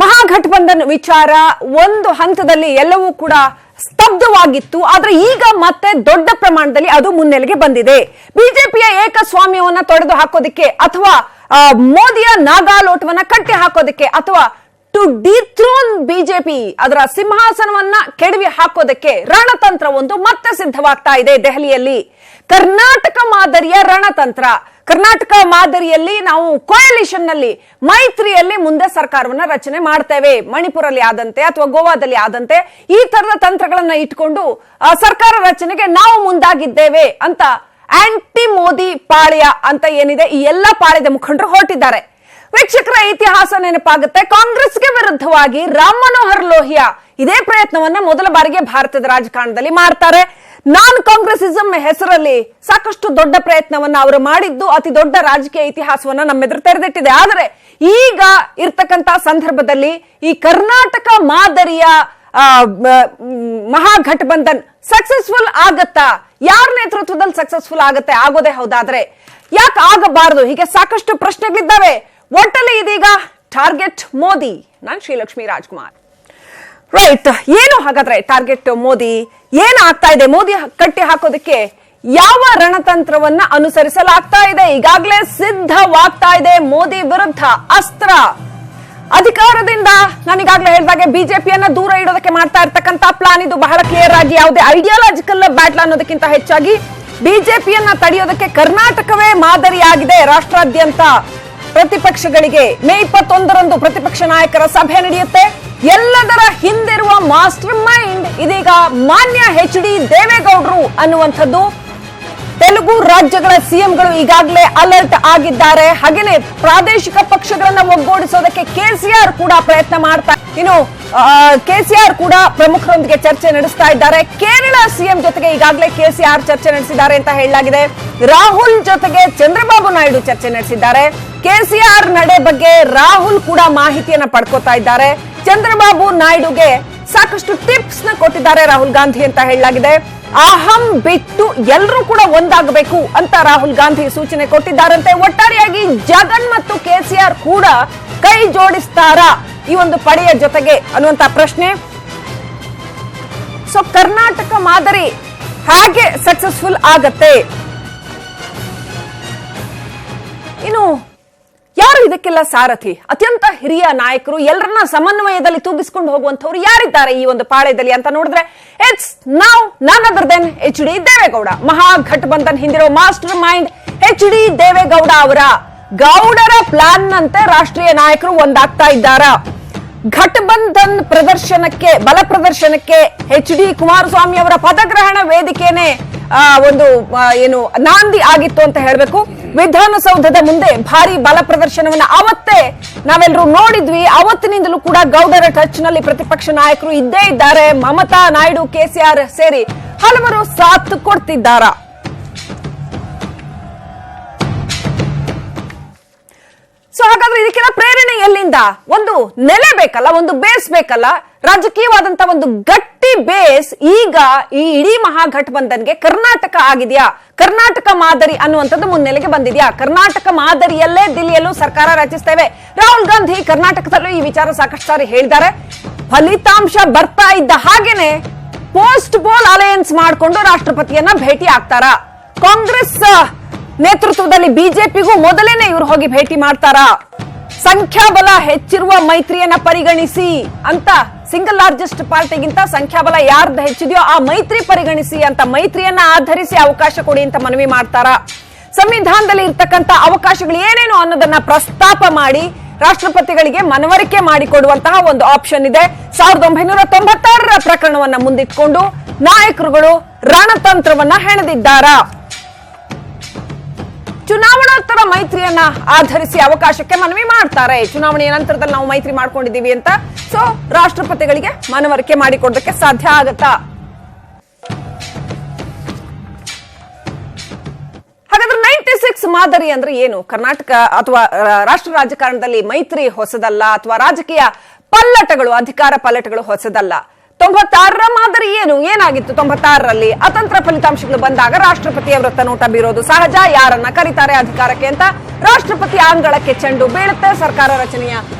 ಮಹಾಗಠಬಂಧನ್ ವಿಚಾರ ಒಂದು ಹಂತದಲ್ಲಿ ಎಲ್ಲವೂ ಕೂಡ ಸ್ತಬ್ಧವಾಗಿತ್ತು. ಆದ್ರೆ ಈಗ ಮತ್ತೆ ದೊಡ್ಡ ಪ್ರಮಾಣದಲ್ಲಿ ಅದು ಮುನ್ನೆಲೆಗೆ ಬಂದಿದೆ. ಬಿಜೆಪಿಯ ಏಕಸ್ವಾಮ್ಯವನ್ನ ತೊಡೆದು ಹಾಕೋದಿಕ್ಕೆ ಅಥವಾ ಮೋದಿಯ ನಾಗಾಲೋಟವನ್ನ ಕಟ್ಟಿ ಹಾಕೋದಿಕ್ಕೆ ಅಥವಾ ಟು ಡಿಥ್ರೋನ್ ಬಿಜೆಪಿ ಅದರ ಸಿಂಹಾಸನವನ್ನ ಕೆಡವಿ ಹಾಕೋದಕ್ಕೆ ರಣತಂತ್ರ ಒಂದು ಮತ್ತೆ ಸಿದ್ಧವಾಗ್ತಾ ಇದೆ ದೆಹಲಿಯಲ್ಲಿ. ಕರ್ನಾಟಕ ಮಾದರಿಯ ರಣತಂತ್ರ. ಕರ್ನಾಟಕ ಮಾದರಿಯಲ್ಲಿ ನಾವು ಕೋಯಲಿಷನ್ ನಲ್ಲಿ ಮೈತ್ರಿಯಲ್ಲಿ ಮುಂದೆ ಸರ್ಕಾರವನ್ನ ರಚನೆ ಮಾಡ್ತೇವೆ. ಮಣಿಪುರಲ್ಲಿ ಆದಂತೆ ಅಥವಾ ಗೋವಾದಲ್ಲಿ ಆದಂತೆ ಈ ತರದ ತಂತ್ರಗಳನ್ನ ಇಟ್ಕೊಂಡು ಸರ್ಕಾರ ರಚನೆಗೆ ನಾವು ಮುಂದಾಗಿದ್ದೇವೆ ಅಂತ ಆಂಟಿ ಮೋದಿ ಪಾಳ್ಯ ಅಂತ ಏನಿದೆ ಈ ಎಲ್ಲಾ ಪಾಳ್ಯದ ಮುಖಂಡರು ಹೊರಟಿದ್ದಾರೆ. ವೀಕ್ಷಕರ ಇತಿಹಾಸ ನೆನಪಾಗುತ್ತೆ. ಕಾಂಗ್ರೆಸ್ಗೆ ವಿರುದ್ಧವಾಗಿ ರಾಮ್ ಮನೋಹರ್ ಲೋಹಿಯಾ ಇದೇ ಪ್ರಯತ್ನವನ್ನ ಮೊದಲ ಬಾರಿಗೆ ಭಾರತದ ರಾಜಕಾರಣದಲ್ಲಿ ಮಾಡ್ತಾರೆ. ನಾನ್ ಕಾಂಗ್ರೆಸಿಸಂ ಹೆಸರಲ್ಲಿ ಸಾಕಷ್ಟು ದೊಡ್ಡ ಪ್ರಯತ್ನವನ್ನ ಅವರು ಮಾಡಿದ್ದು ಅತಿ ದೊಡ್ಡ ರಾಜಕೀಯ ಇತಿಹಾಸವನ್ನ ನಮ್ಮೆದುರು ತೆರೆದಿಟ್ಟಿದೆ. ಆದರೆ ಈಗ ಇರ್ತಕ್ಕಂತ ಸಂದರ್ಭದಲ್ಲಿ ಈ ಕರ್ನಾಟಕ ಮಾದರಿಯ ಮಹಾಗಠಬಂಧನ್ ಸಕ್ಸಸ್ಫುಲ್ ಆಗತ್ತಾ? ಯಾರ ನೇತೃತ್ವದಲ್ಲಿ ಸಕ್ಸಸ್ಫುಲ್ ಆಗತ್ತೆ? ಆಗೋದೇ ಹೌದಾದ್ರೆ ಯಾಕೆ ಆಗಬಾರದು? ಹೀಗೆ ಸಾಕಷ್ಟು ಪ್ರಶ್ನೆಗಳಿದ್ದಾವೆ. ಒಟ್ಟಲ್ಲಿ ಇದೀಗ ಟಾರ್ಗೆಟ್ ಮೋದಿ. ನಾನು ಶ್ರೀಲಕ್ಷ್ಮಿ ರಾಜ್ಕುಮಾರ್. ರೈಟ್, ಏನು ಹಾಗಾದ್ರೆ ಟಾರ್ಗೆಟ್ ಮೋದಿ? ಏನಾಗ್ತಾ ಇದೆ? ಮೋದಿ ಕಟ್ಟಿ ಹಾಕೋದಕ್ಕೆ ಯಾವ ರಣತಂತ್ರವನ್ನ ಅನುಸರಿಸಲಾಗ್ತಾ ಇದೆ? ಈಗಾಗಲೇ ಸಿದ್ಧವಾಗ್ತಾ ಇದೆ ಮೋದಿ ವಿರುದ್ಧ ಅಸ್ತ್ರ. ಅಧಿಕಾರದಿಂದ ನಾನೀಗಾಗಲೇ ಹೇಳಿದಾಗೆ ಬಿಜೆಪಿಯನ್ನ ದೂರ ಇಡೋದಕ್ಕೆ ಮಾಡ್ತಾ ಇರ್ತಕ್ಕಂತ ಪ್ಲಾನ್ ಇದು ಬಹಳ ಕ್ಲಿಯರ್ ಆಗಿ ಯಾವುದೇ ಐಡಿಯಾಲಜಿಕಲ್ ಬ್ಯಾಟ್ಲ್ ಅನ್ನೋದಕ್ಕಿಂತ ಹೆಚ್ಚಾಗಿ ಬಿಜೆಪಿಯನ್ನ ತಡೆಯೋದಕ್ಕೆ ಕರ್ನಾಟಕವೇ ಮಾದರಿಯಾಗಿದೆ. ರಾಷ್ಟ್ರಾದ್ಯಂತ ಪ್ರತಿಪಕ್ಷಗಳಿಗೆ ಮೇ 21ರಂದು ಪ್ರತಿಪಕ್ಷ ನಾಯಕರ ಸಭೆ ನಡೆಯುತ್ತೆ. ಎಲ್ಲದರ ಹಿಂದಿರುವ ಮಾಸ್ಟರ್ ಮೈಂಡ್ ಇದೀಗ ಮಾನ್ಯ ಎಚ್.ಡಿ. ದೇವೇಗೌಡರು ಅನ್ನುವಂಥದ್ದು ತೆಲುಗು ರಾಜ್ಯಗಳ ಸಿಎಂಗಳು ಈಗಾಗಲೇ ಅಲರ್ಟ್ ಆಗಿದ್ದಾರೆ. ಹಾಗೇನೆ ಪ್ರಾದೇಶಿಕ ಪಕ್ಷಗಳನ್ನ ಒಗ್ಗೂಡಿಸೋದಕ್ಕೆ ಕೆಸಿಆರ್ ಕೂಡ ಪ್ರಯತ್ನ ಮಾಡ್ತಾ, ಇನ್ನು ಕೆಸಿಆರ್ ಕೂಡ ಪ್ರಮುಖರೊಂದಿಗೆ ಚರ್ಚೆ ನಡೆಸ್ತಾ ಇದ್ದಾರೆ. ಕೇರಳ ಸಿಎಂ ಜೊತೆಗೆ ಈಗಾಗಲೇ ಕೆಸಿಆರ್ ಚರ್ಚೆ ನಡೆಸಿದ್ದಾರೆ ಅಂತ ಹೇಳಲಾಗಿದೆ. ರಾಹುಲ್ ಜೊತೆಗೆ ಚಂದ್ರಬಾಬು ನಾಯ್ಡು ಚರ್ಚೆ ನಡೆಸಿದ್ದಾರೆ. ಕೆಸಿಆರ್ ನಡೆ ಬಗ್ಗೆ ರಾಹುಲ್ ಕೂಡ ಮಾಹಿತಿಯನ್ನ ಪಡ್ಕೋತಾ ಇದ್ದಾರೆ. ಚಂದ್ರಬಾಬು ನಾಯ್ಡುಗೆ ಸಾಕಷ್ಟು ಟಿಪ್ಸ್ ನ ಕೊಟ್ಟಿದ್ದಾರೆ ರಾಹುಲ್ ಗಾಂಧಿ ಅಂತ ಹೇಳಲಾಗಿದೆ. ಅಹಂ ಬಿಟ್ಟು ಎಲ್ಲರೂ ಕೂಡ ಒಂದಾಗಬೇಕು ಅಂತ ರಾಹುಲ್ ಗಾಂಧಿ ಸೂಚನೆ ಕೊಟ್ಟಿದ್ದಾರಂತೆ. ಒಟ್ಟಾರೆಯಾಗಿ ಜಗನ್ ಮತ್ತು ಕೆಸಿಆರ್ ಕೂಡ ಕೈ ಜೋಡಿಸ್ತಾರಾ ಈ ಒಂದು ಪಡೆಯ ಜೊತೆಗೆ ಅನ್ನುವಂತ ಪ್ರಶ್ನೆ. ಸೊ ಕರ್ನಾಟಕ ಮಾದರಿ ಹೇಗೆ ಸಕ್ಸಸ್ಫುಲ್ ಆಗತ್ತೆ? ಇನ್ನು ಯಾರು ಇದಕ್ಕೆಲ್ಲ ಸಾರಥಿ? ಅತ್ಯಂತ ಹಿರಿಯ ನಾಯಕರು, ಎಲ್ಲರನ್ನ ಸಮನ್ವಯದಲ್ಲಿ ತೂಗಿಸಿಕೊಂಡು ಹೋಗುವಂತವ್ರು ಯಾರಿದ್ದಾರೆ ಈ ಒಂದು ಪಾಳ್ಯದಲ್ಲಿ ಅಂತ ನೋಡಿದ್ರೆ it's now none other than H D. Deve Gowda. Mahagathbandhan ಹಿಂದಿರೋ ಮಾಸ್ಟರ್ ಮೈಂಡ್ ಎಚ್.ಡಿ. ದೇವೇಗೌಡ ಅವರ ಗೌಡರ ಪ್ಲಾನ್ ನಂತೆ ರಾಷ್ಟ್ರೀಯ ನಾಯಕರು ಒಂದಾಗ್ತಾ ಇದ್ದಾರ. ಘಟಬಂಧನ್ ಪ್ರದರ್ಶನಕ್ಕೆ, ಬಲ ಪ್ರದರ್ಶನಕ್ಕೆ ಎಚ್.ಡಿ. ಕುಮಾರಸ್ವಾಮಿ ಅವರ ಪದಗ್ರಹಣ ವೇದಿಕೆನೆ ಒಂದು ಏನು ನಾಂದಿ ಆಗಿತ್ತು ಅಂತ ಹೇಳಬೇಕು. ವಿಧಾನಸೌಧದ ಮುಂದೆ ಭಾರಿ ಬಲ ಪ್ರದರ್ಶನವನ್ನ ಅವತ್ತೇ ನಾವೆಲ್ಲರೂ ನೋಡಿದ್ವಿ. ಅವತ್ತಿನಿಂದಲೂ ಕೂಡ ಗೌಡರ ಟಚ್ ನಲ್ಲಿ ಪ್ರತಿಪಕ್ಷ ನಾಯಕರು ಇದ್ದೇ ಇದ್ದಾರೆ. ಮಮತಾ, ನಾಯ್ಡು, ಕೆಸಿಆರ್ ಸೇರಿ ಹಲವರು ಸಾಥ್ ಕೊಡ್ತಿದ್ದಾರ. ಸೊ ಹಾಗಾದ್ರೆ ಇದಕ್ಕೆಲ್ಲ ಪ್ರೇರಣೆ ಎಲ್ಲಿಂದ? ಒಂದು ನೆಲೆ ಬೇಕಲ್ಲ, ಒಂದು ಬೇಸ್ ಬೇಕಲ್ಲ, ರಾಜಕೀಯವಾದಂತ ಒಂದು ಗಟ್ಟಿ ಬೇಸ್. ಈಗ ಈ ಇಡೀ ಮಹಾಗಠಬಂಧನ್ಗೆ ಕರ್ನಾಟಕ ಆಗಿದೆಯಾ? ಕರ್ನಾಟಕ ಮಾದರಿ ಅನ್ನುವಂಥದ್ದು ಮುನ್ನೆಲೆಗೆ ಬಂದಿದ್ಯಾ? ಕರ್ನಾಟಕ ಮಾದರಿಯಲ್ಲೇ ದಿಲ್ಲಿಯಲ್ಲೂ ಸರ್ಕಾರ ರಚಿಸ್ತೇವೆ. ರಾಹುಲ್ ಗಾಂಧಿ ಕರ್ನಾಟಕದಲ್ಲೂ ಈ ವಿಚಾರ ಸಾಕಷ್ಟು ಸಾರಿ ಹೇಳಿದ್ದಾರೆ. ಫಲಿತಾಂಶ ಬರ್ತಾ ಇದ್ದ ಹಾಗೇನೆ ಪೋಸ್ಟ್ ಪೋಲ್ ಅಲಯನ್ಸ್ ಮಾಡಿಕೊಂಡು ರಾಷ್ಟ್ರಪತಿಯನ್ನ ಭೇಟಿ ಆಗ್ತಾರ. ಕಾಂಗ್ರೆಸ್ ನೇತೃತ್ವದಲ್ಲಿ ಬಿಜೆಪಿಗೂ ಮೊದಲೇನೆ ಇವರು ಹೋಗಿ ಭೇಟಿ ಮಾಡ್ತಾರ. ಸಂಖ್ಯಾಬಲ ಹೆಚ್ಚಿರುವ ಮೈತ್ರಿಯನ್ನ ಪರಿಗಣಿಸಿ ಅಂತ, ಸಿಂಗಲ್ ಲಾರ್ಜೆಸ್ಟ್ ಪಾರ್ಟಿಗಿಂತ ಸಂಖ್ಯಾಬಲ ಯಾರ್ದು ಹೆಚ್ಚಿದೆಯೋ ಆ ಮೈತ್ರಿ ಪರಿಗಣಿಸಿ ಅಂತ, ಮೈತ್ರಿಯನ್ನ ಆಧರಿಸಿ ಅವಕಾಶ ಕೊಡಿ ಅಂತ ಮನವಿ ಮಾಡ್ತಾರ. ಸಂವಿಧಾನದಲ್ಲಿ ಇರ್ತಕ್ಕಂಥ ಅವಕಾಶಗಳು ಏನೇನು ಅನ್ನೋದನ್ನ ಪ್ರಸ್ತಾಪ ಮಾಡಿ ರಾಷ್ಟ್ರಪತಿಗಳಿಗೆ ಮನವರಿಕೆ ಮಾಡಿಕೊಡುವಂತಹ ಒಂದು ಆಪ್ಷನ್ ಇದೆ. 1996ರ ಪ್ರಕರಣವನ್ನ ಮುಂದಿಟ್ಕೊಂಡು ನಾಯಕರುಗಳು ರಣತಂತ್ರವನ್ನ ಹೆಣೆದಿದ್ದಾರ. ಚುನಾವಣೋತ್ತರ ಮೈತ್ರಿಯನ್ನ ಆಧರಿಸಿ ಅವಕಾಶಕ್ಕೆ ಮನವಿ ಮಾಡ್ತಾರೆ. ಚುನಾವಣೆಯ ನಂತರದಲ್ಲಿ ನಾವು ಮೈತ್ರಿ ಮಾಡ್ಕೊಂಡಿದ್ದೀವಿ ಅಂತ. ಸೊ ರಾಷ್ಟ್ರಪತಿಗಳಿಗೆ ಮನವರಿಕೆ ಮಾಡಿಕೊಡೋದಕ್ಕೆ ಸಾಧ್ಯ ಆಗತ್ತಾ? ಹಾಗಾದ್ರೆ 96 ಮಾದರಿ ಅಂದ್ರೆ ಏನು? ಕರ್ನಾಟಕ ಅಥವಾ ರಾಷ್ಟ್ರ ರಾಜಕಾರಣದಲ್ಲಿ ಮೈತ್ರಿ ಹೊಸದಲ್ಲ, ಅಥವಾ ರಾಜಕೀಯ ಪಲ್ಲಟಗಳು, ಅಧಿಕಾರ ಪಲ್ಲಟಗಳು ಹೊಸದಲ್ಲ. 96ರ ಮಾದರಿ ಏನು? ಏನಾಗಿತ್ತು 96ರಲ್ಲಿ? ಅತಂತ್ರ ಫಲಿತಾಂಶಗಳು ಬಂದಾಗ ರಾಷ್ಟ್ರಪತಿಯ ವೃತ್ತ ನೋಟ ಬೀರೋದು ಸಹಜ. ಯಾರನ್ನ ಕರೀತಾರೆ ಅಧಿಕಾರಕ್ಕೆ ಅಂತ ರಾಷ್ಟ್ರಪತಿ ಅಂಗಳಕ್ಕೆ ಚೆಂಡು ಬೀಳುತ್ತೆ. ಸರ್ಕಾರ ರಚನೆಯ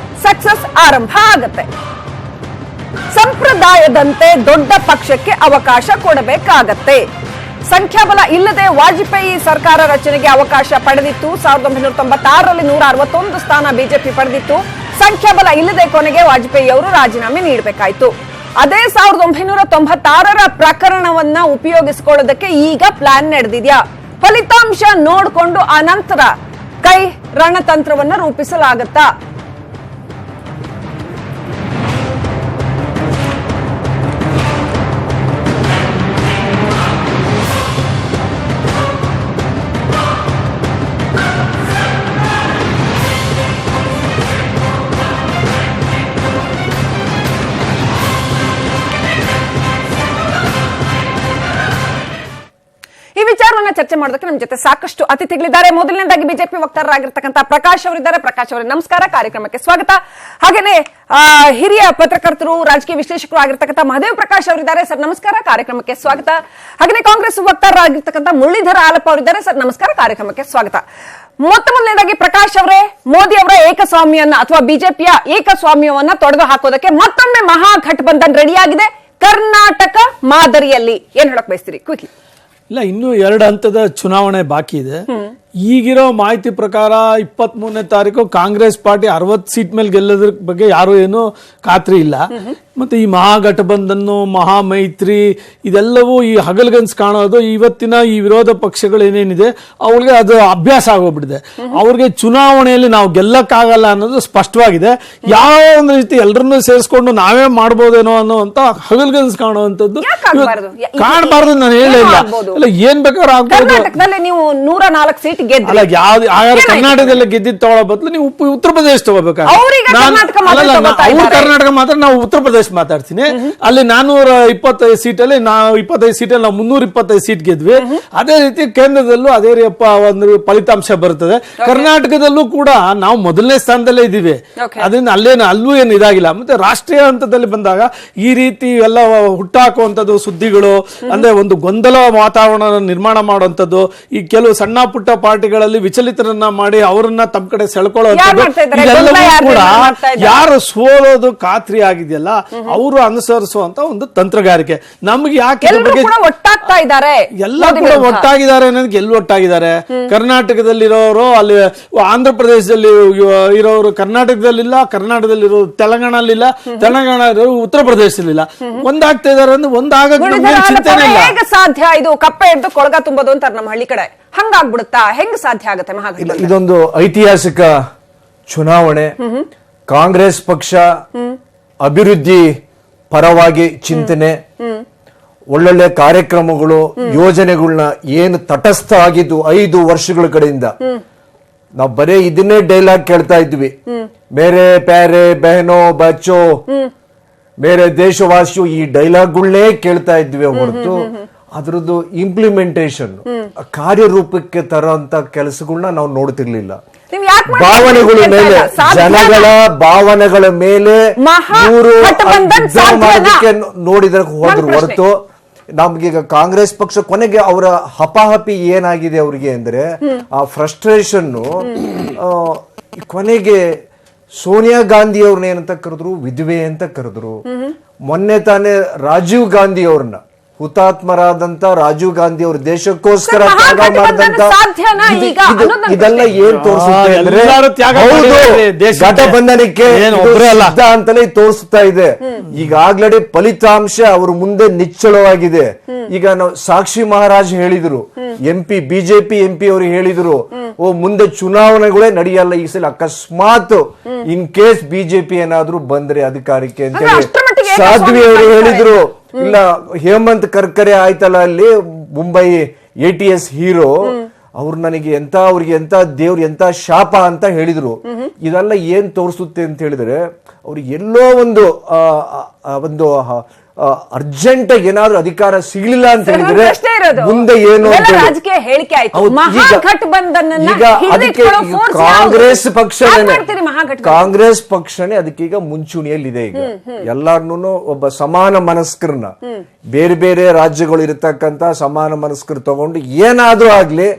ಸಕ್ಸಸ್ ಆರಂಭ ಆಗತ್ತೆ. ಸಂಪ್ರದಾಯದಂತೆ ದೊಡ್ಡ ಪಕ್ಷಕ್ಕೆ ಅವಕಾಶ ಕೊಡಬೇಕಾಗತ್ತೆ. ಸಂಖ್ಯಾಬಲ ಇಲ್ಲದೆ ವಾಜಪೇಯಿ ಸರ್ಕಾರ ರಚನೆಗೆ ಅವಕಾಶ ಪಡೆದಿತ್ತು. 1996ರಲ್ಲಿ 161 ಸ್ಥಾನ ಬಿಜೆಪಿ ಪಡೆದಿತ್ತು. ಸಂಖ್ಯಾಬಲ ಇಲ್ಲದೆ ಕೊನೆಗೆ ವಾಜಪೇಯಿ ಅವರು ರಾಜೀನಾಮೆ ನೀಡಬೇಕಾಯಿತು. ಅದೇ 1996ರ ಪ್ರಕರಣವನ್ನ ಉಪಯೋಗಿಸಿಕೊಳ್ಳೋದಕ್ಕೆ ಈಗ ಪ್ಲಾನ್ ನಡೆದಿದ್ಯಾ? ಫಲಿತಾಂಶ ನೋಡಿಕೊಂಡು ಅನಂತರ ಕೈ ರಣತಂತ್ರವನ್ನ ರೂಪಿಸಲಾಗತ್ತಾ? ಈ ವಿಚಾರವನ್ನ ಚರ್ಚೆ ಮಾಡೋದಕ್ಕೆ ನಮ್ಮ ಜೊತೆ ಸಾಕಷ್ಟು ಅತಿಥಿಗಳಿದ್ದಾರೆ. ಮೊದಲನೇದಾಗಿ ಬಿಜೆಪಿ ವಕ್ತಾರರಾಗಿರ್ತಕ್ಕಂಥ ಪ್ರಕಾಶ್ ಅವರಿದ್ದಾರೆ. ಪ್ರಕಾಶ್ ಅವರೇ ನಮಸ್ಕಾರ, ಕಾರ್ಯಕ್ರಮಕ್ಕೆ ಸ್ವಾಗತ. ಹಾಗೇನೆ ಹಿರಿಯ ಪತ್ರಕರ್ತರು, ರಾಜಕೀಯ ವಿಶ್ಲೇಷಕರು ಆಗಿರ್ತಕ್ಕಂಥ ಮಹದೇವ್ ಪ್ರಕಾಶ್ ಅವರಿದ್ದಾರೆ. ಸರ್ ನಮಸ್ಕಾರ, ಕಾರ್ಯಕ್ರಮಕ್ಕೆ ಸ್ವಾಗತ. ಹಾಗೇನೆ ಕಾಂಗ್ರೆಸ್ ವಕ್ತಾರರಾಗಿರ್ತಕ್ಕಂಥ ಮುರಳೀಧರ ಆಲಪ್ಪ ಅವರಿದ್ದಾರೆ. ಸರ್ ನಮಸ್ಕಾರ, ಕಾರ್ಯಕ್ರಮಕ್ಕೆ ಸ್ವಾಗತ. ಮೊದಲನೇದಾಗಿ ಪ್ರಕಾಶ್ ಅವರೇ, ಮೋದಿ ಅವರ ಏಕಸ್ವಾಮ್ಯವನ್ನ ಅಥವಾ ಬಿಜೆಪಿಯ ಏಕಸ್ವಾಮ್ಯವನ್ನ ತೊಡೆದು ಹಾಕೋದಕ್ಕೆ ಮತ್ತೊಮ್ಮೆ ಮಹಾಗಠಬಂಧನ್ ರೆಡಿಯಾಗಿದೆ ಕರ್ನಾಟಕ ಮಾದರಿಯಲ್ಲಿ. ಏನ್ ಹೇಳಕ್ ಬಯಸ್ತೀರಿ ಕ್ವಿಕ್ಲಿ? ಇಲ್ಲ, ಇನ್ನೂ 2 ಹಂತದ ಚುನಾವಣೆ ಬಾಕಿ ಇದೆ. ಈಗಿರೋ ಮಾಹಿತಿ ಪ್ರಕಾರ 23ನೇ ತಾರೀಕು ಕಾಂಗ್ರೆಸ್ ಪಾರ್ಟಿ 60 ಸೀಟ್ ಮೇಲೆ ಗೆಲ್ಲೋದ್ರ ಬಗ್ಗೆ ಯಾರು ಏನು ಖಾತ್ರಿ ಇಲ್ಲ. ಮತ್ತೆ ಈ ಮಹಾಗಠಬಂಧನ್, ಮಹಾಮೈತ್ರಿ ಇದೆಲ್ಲವೂ ಈ ಹಗಲ್ಗನ್ಸ್ ಕಾಣೋದು ಇವತ್ತಿನ ಈ ವಿರೋಧ ಪಕ್ಷಗಳು ಏನೇನಿದೆ ಅವ್ರಿಗೆ ಅದು ಅಭ್ಯಾಸ ಆಗೋಗ್ಬಿಟ್ಟಿದೆ. ಅವ್ರಿಗೆ ಚುನಾವಣೆಯಲ್ಲಿ ನಾವು ಗೆಲ್ಲಕ್ಕಾಗಲ್ಲ ಅನ್ನೋದು ಸ್ಪಷ್ಟವಾಗಿದೆ. ಯಾವ ಒಂದು ರೀತಿ ಎಲ್ಲರನ್ನೂ ಸೇರಿಸ್ಕೊಂಡು ನಾವೇ ಮಾಡ್ಬೋದೇನೋ ಅನ್ನೋಂತ ಹಗಲ್ಗನ್ಸ್ ಕಾಣುವಂಥದ್ದು ಕಾಣಬಾರ್ದು. ನಾನು ಹೇಳಿಲ್ಲ, ಇಲ್ಲ ಏನ್ ಬೇಕಾದ್ರೂ ಆಗ್ಬೋದು. ನೀವು 104 ಸೀಟ್ ಅಲ್ಲ, ಯಾವ್ದು ಕರ್ನಾಟಕದಲ್ಲಿ ಗೆದ್ದಿದ್ದು ತಗೊಳ್ಳೋ ಬದಲು ನೀವು ಉತ್ತರ ಪ್ರದೇಶ ತಗೋಬೇಕಾದ್ರೆ ಕರ್ನಾಟಕ ಮಾತ್ರ ನಾವು ಉತ್ತರ ಪ್ರದೇಶ ಮಾತಾಡ್ತೀನಿ. ಅಲ್ಲಿ 425 ಸೀಟಲ್ಲಿ ನಾವು 25 ಸೀಟಲ್ಲಿ ನಾವು 325 ಸೀಟ್ ಗೆದ್ವಿ. ಅದೇ ರೀತಿ ಕೇಂದ್ರದಲ್ಲೂ ಅದೇ ಒಂದು ಫಲಿತಾಂಶ ಬರ್ತದೆ. ಕರ್ನಾಟಕದಲ್ಲೂ ಕೂಡ ನಾವು ಮೊದಲನೇ ಸ್ಥಾನದಲ್ಲೇ ಇದ್ದೀವಿ. ಅದರಿಂದ ಅಲ್ಲೂ ಏನು ಇದಾಗಿಲ್ಲ. ಮತ್ತೆ ರಾಷ್ಟ್ರೀಯ ಹಂತದಲ್ಲಿ ಬಂದಾಗ ಈ ರೀತಿ ಎಲ್ಲ ಹುಟ್ಟಾಕುವಂಥದ್ದು ಸುದ್ದಿಗಳು, ಅಂದ್ರೆ ಒಂದು ಗೊಂದಲ ವಾತಾವರಣ ನಿರ್ಮಾಣ ಮಾಡುವಂಥದ್ದು, ಈ ಕೆಲವು ಸಣ್ಣ ಪುಟ್ಟ ಪಾರ್ಟಿಗಳಲ್ಲಿ ವಿಚಲಿತರನ್ನ ಮಾಡಿ ಅವರನ್ನ ತಮ್ಮ ಕಡೆ ಸೆಳ್ಕೊಳ್ಳುವಂಥದ್ದು, ಇದೆಲ್ಲವೂ ಕೂಡ ಯಾರು ಸೋಲೋದು ಖಾತ್ರಿ ಆಗಿದೆಯಲ್ಲ ಅವರು ಅನುಸರಿಸುವಂತ ಒಂದು ತಂತ್ರಗಾರಿಕೆ. ನಮ್ಗೆ ಯಾಕೆ ಒಟ್ಟಾಗ್ತಾ ಇದ್ದಾರೆ, ಎಲ್ಲ ಕೂಡ ಒಟ್ಟಾಗಿದ್ದಾರೆ ಅನ್ನೋದಕ್ಕೆ ಎಲ್ಲಿ ಒಟ್ಟಾಗಿದ್ದಾರೆ? ಕರ್ನಾಟಕದಲ್ಲಿರೋರು ಅಲ್ಲಿ ಆಂಧ್ರ ಪ್ರದೇಶದಲ್ಲಿ ಇರೋರು ಕರ್ನಾಟಕದಲ್ಲಿಲ್ಲ, ಕರ್ನಾಟಕದಲ್ಲಿರೋ ತೆಲಂಗಾಣಲ್ಲಿಲ್ಲ, ತೆಲಂಗಾಣ ಇರೋರು ಉತ್ತರ ಪ್ರದೇಶದಲ್ಲಿಲ್ಲ. ಒಂದಾಗ್ತಾ ಇದಾರೆ ಅಂದ್ರೆ ಒಂದಾಗಕ್ಕೆ ಚಿಂತನೆ ಇಲ್ಲ. ಹೇಗೆ ಸಾಧ್ಯ? ಇದು ಕಪ್ಪೆ ಹಿಡಿದು ಕೊಳಗ ತುಂಬೋದು ಅಂತಾರೆ ನಮ್ಮ ಹಳ್ಳಿ ಕಡೆ. ಹಂಗಾಗ್ಬಿಡುತ್ತಾ? ಹೆಂಗ್ ಸಾಧ್ಯ ಆಗುತ್ತೆ ಮಹಾಗಠಬಂಧನ? ಇದೊಂದು ಐತಿಹಾಸಿಕ ಚುನಾವಣೆ. ಕಾಂಗ್ರೆಸ್ ಪಕ್ಷ ಅಭಿವೃದ್ಧಿ ಪರವಾಗಿ ಚಿಂತನೆ, ಒಳ್ಳೊಳ್ಳೆ ಕಾರ್ಯಕ್ರಮಗಳು, ಯೋಜನೆಗಳನ್ನ ಏನು ತಟಸ್ಥ ಆಗಿದ್ದು 5 ವರ್ಷಗಳ ಕಡೆಯಿಂದ ನಾವು ಬರೀ ಇದನ್ನೇ ಡೈಲಾಗ್ ಕೇಳ್ತಾ ಇದ್ವಿ. ಮೇರೆ ಪ್ಯಾರೆ ಬೆಹನೋ ಬಚ್ಚೋ ಮೇರೆ ದೇಶವಾಸಿಯು, ಈ ಡೈಲಾಗ್ಗಳನ್ನೇ ಕೇಳ್ತಾ ಇದ್ವಿ ಹೊರತು ಅದ್ರದ್ದು ಇಂಪ್ಲಿಮೆಂಟೇಷನ್ ಕಾರ್ಯರೂಪಕ್ಕೆ ತರೋಂತ ಕೆಲಸಗಳನ್ನ ನಾವು ನೋಡ್ತಿರ್ಲಿಲ್ಲ. ಭಾವನೆಗಳ ಮೇಲೆ, ಜನಗಳ ಭಾವನೆಗಳ ಮೇಲೆ ಇವರು ನೋಡಿದ್ರೆ ಹೋದ್ರು ಹೊರತು ನಮ್ಗೀಗ ಕಾಂಗ್ರೆಸ್ ಪಕ್ಷ ಕೊನೆಗೆ ಅವರ ಹಪಾಹಪಿ ಏನಾಗಿದೆ ಅವ್ರಿಗೆ ಅಂದ್ರೆ ಆ ಫ್ರಸ್ಟ್ರೇಷನ್ ಕೊನೆಗೆ ಸೋನಿಯಾ ಗಾಂಧಿ ಅವ್ರನ್ನ ಏನಂತ ಕರೆದ್ರು, ವಿಧವೆ ಅಂತ ಕರೆದ್ರು. ಮೊನ್ನೆ ತಾನೇ ರಾಜೀವ್ ಗಾಂಧಿ ಅವ್ರನ್ನ, ಹುತಾತ್ಮರಾದಂತ ರಾಜೀವ್ ಗಾಂಧಿ ಅವರು ದೇಶಕ್ಕೋಸ್ಕರ ತ್ಯಾಗ ಮಾಡಿದಂತ ಇದೆಲ್ಲ ಏನ್ ತೋರಿಸುತ್ತೆ ಅಂದ್ರೆ ಘಟಬಂಧನಕ್ಕೆ ಅಂತಲೇ ತೋರಿಸ್ತಾ ಇದೆ. ಈಗಾಗ್ಲೇ ಫಲಿತಾಂಶ ಅವ್ರ ಮುಂದೆ ನಿಚ್ಚಳವಾಗಿದೆ. ಈಗ ನಾವು ಸಾಕ್ಷಿ ಮಹಾರಾಜ್ ಹೇಳಿದ್ರು, ಬಿಜೆಪಿ ಎಂಪಿ ಅವರು ಹೇಳಿದ್ರು, ಮುಂದೆ ಚುನಾವಣೆಗಳೇ ನಡೆಯಲ್ಲ ಈ ಸಲ, ಅಕಸ್ಮಾತ್ ಇನ್ ಕೇಸ್ ಬಿಜೆಪಿ ಏನಾದ್ರೂ ಬಂದ್ರೆ ಅಧಿಕಾರಕ್ಕೆ ಅಂತ ಹೇಳಿ ಸಾಧ್ವಿ ಅವರು ಹೇಳಿದ್ರು. ಇಲ್ಲ, ಹೇಮಂತ್ ಕರ್ಕರೆ ಆಯ್ತಲ್ಲ ಅಲ್ಲಿ ಮುಂಬೈ ATS ಹೀರೋ, ಅವ್ರು ನನಗೆ ಅವ್ರಿಗೆ ಎಂತ ದೇವ್ರು ಎಂತ ಶಾಪ ಅಂತ ಹೇಳಿದ್ರು. ಇದೆಲ್ಲ ಏನ್ ತೋರಿಸುತ್ತೆ ಅಂತ ಹೇಳಿದ್ರೆ ಅವ್ರಿಗೆ ಎಲ್ಲೋ ಒಂದು ಅರ್ಜೆಂಟ್ ಆಗಿ ಏನಾದ್ರೂ ಅಧಿಕಾರ ಸಿಗ್ಲಿಲ್ಲ ಅಂತ ಸರ್, ಹೇಳಿದ್ರೆ ಅಷ್ಟೇ ಇರೋದು. ಮುಂದೆ ಏನು ಅಂತ ಇವೆಲ್ಲ ಹೇಳಿ. ರಾಜಕೀಯ ಹೇಳಿಕೆ ಆಯ್ತು. ಹೌದು, ಮಹಾಗಠಬಂಧನನ್ನ ಈಗ ಅದಕ್ಕೆ ಹಿಡಿದಿಟ್ಕೊಳ್ಳೋ force ಕಾಂಗ್ರೆಸ್ ಯಾವುದು? ಪಕ್ಷನೇ ಯಾಕ್ ಮಾಡ್ತೀರಿ ಮಹಾಗಠಬಂಧನ? ಕಾಂಗ್ರೆಸ್ ಪಕ್ಷನೇ ಅದಕ್ಕೀಗ ಮುಂಚೂಣಿಯಲ್ಲಿದೆ. ಈಗ ಎಲ್ಲಾರ್ನು ಒಬ್ಬ ಸಮಾನ ಮನಸ್ಕರನ್ನ ಬೇರೆ ಬೇರೆ ರಾಜ್ಯಗಳು ಇರತಕ್ಕಂತ ಸಮಾನ ಮನಸ್ಕರು ತಗೊಂಡು ಏನಾದ್ರೂ ಆಗ್ಲಿ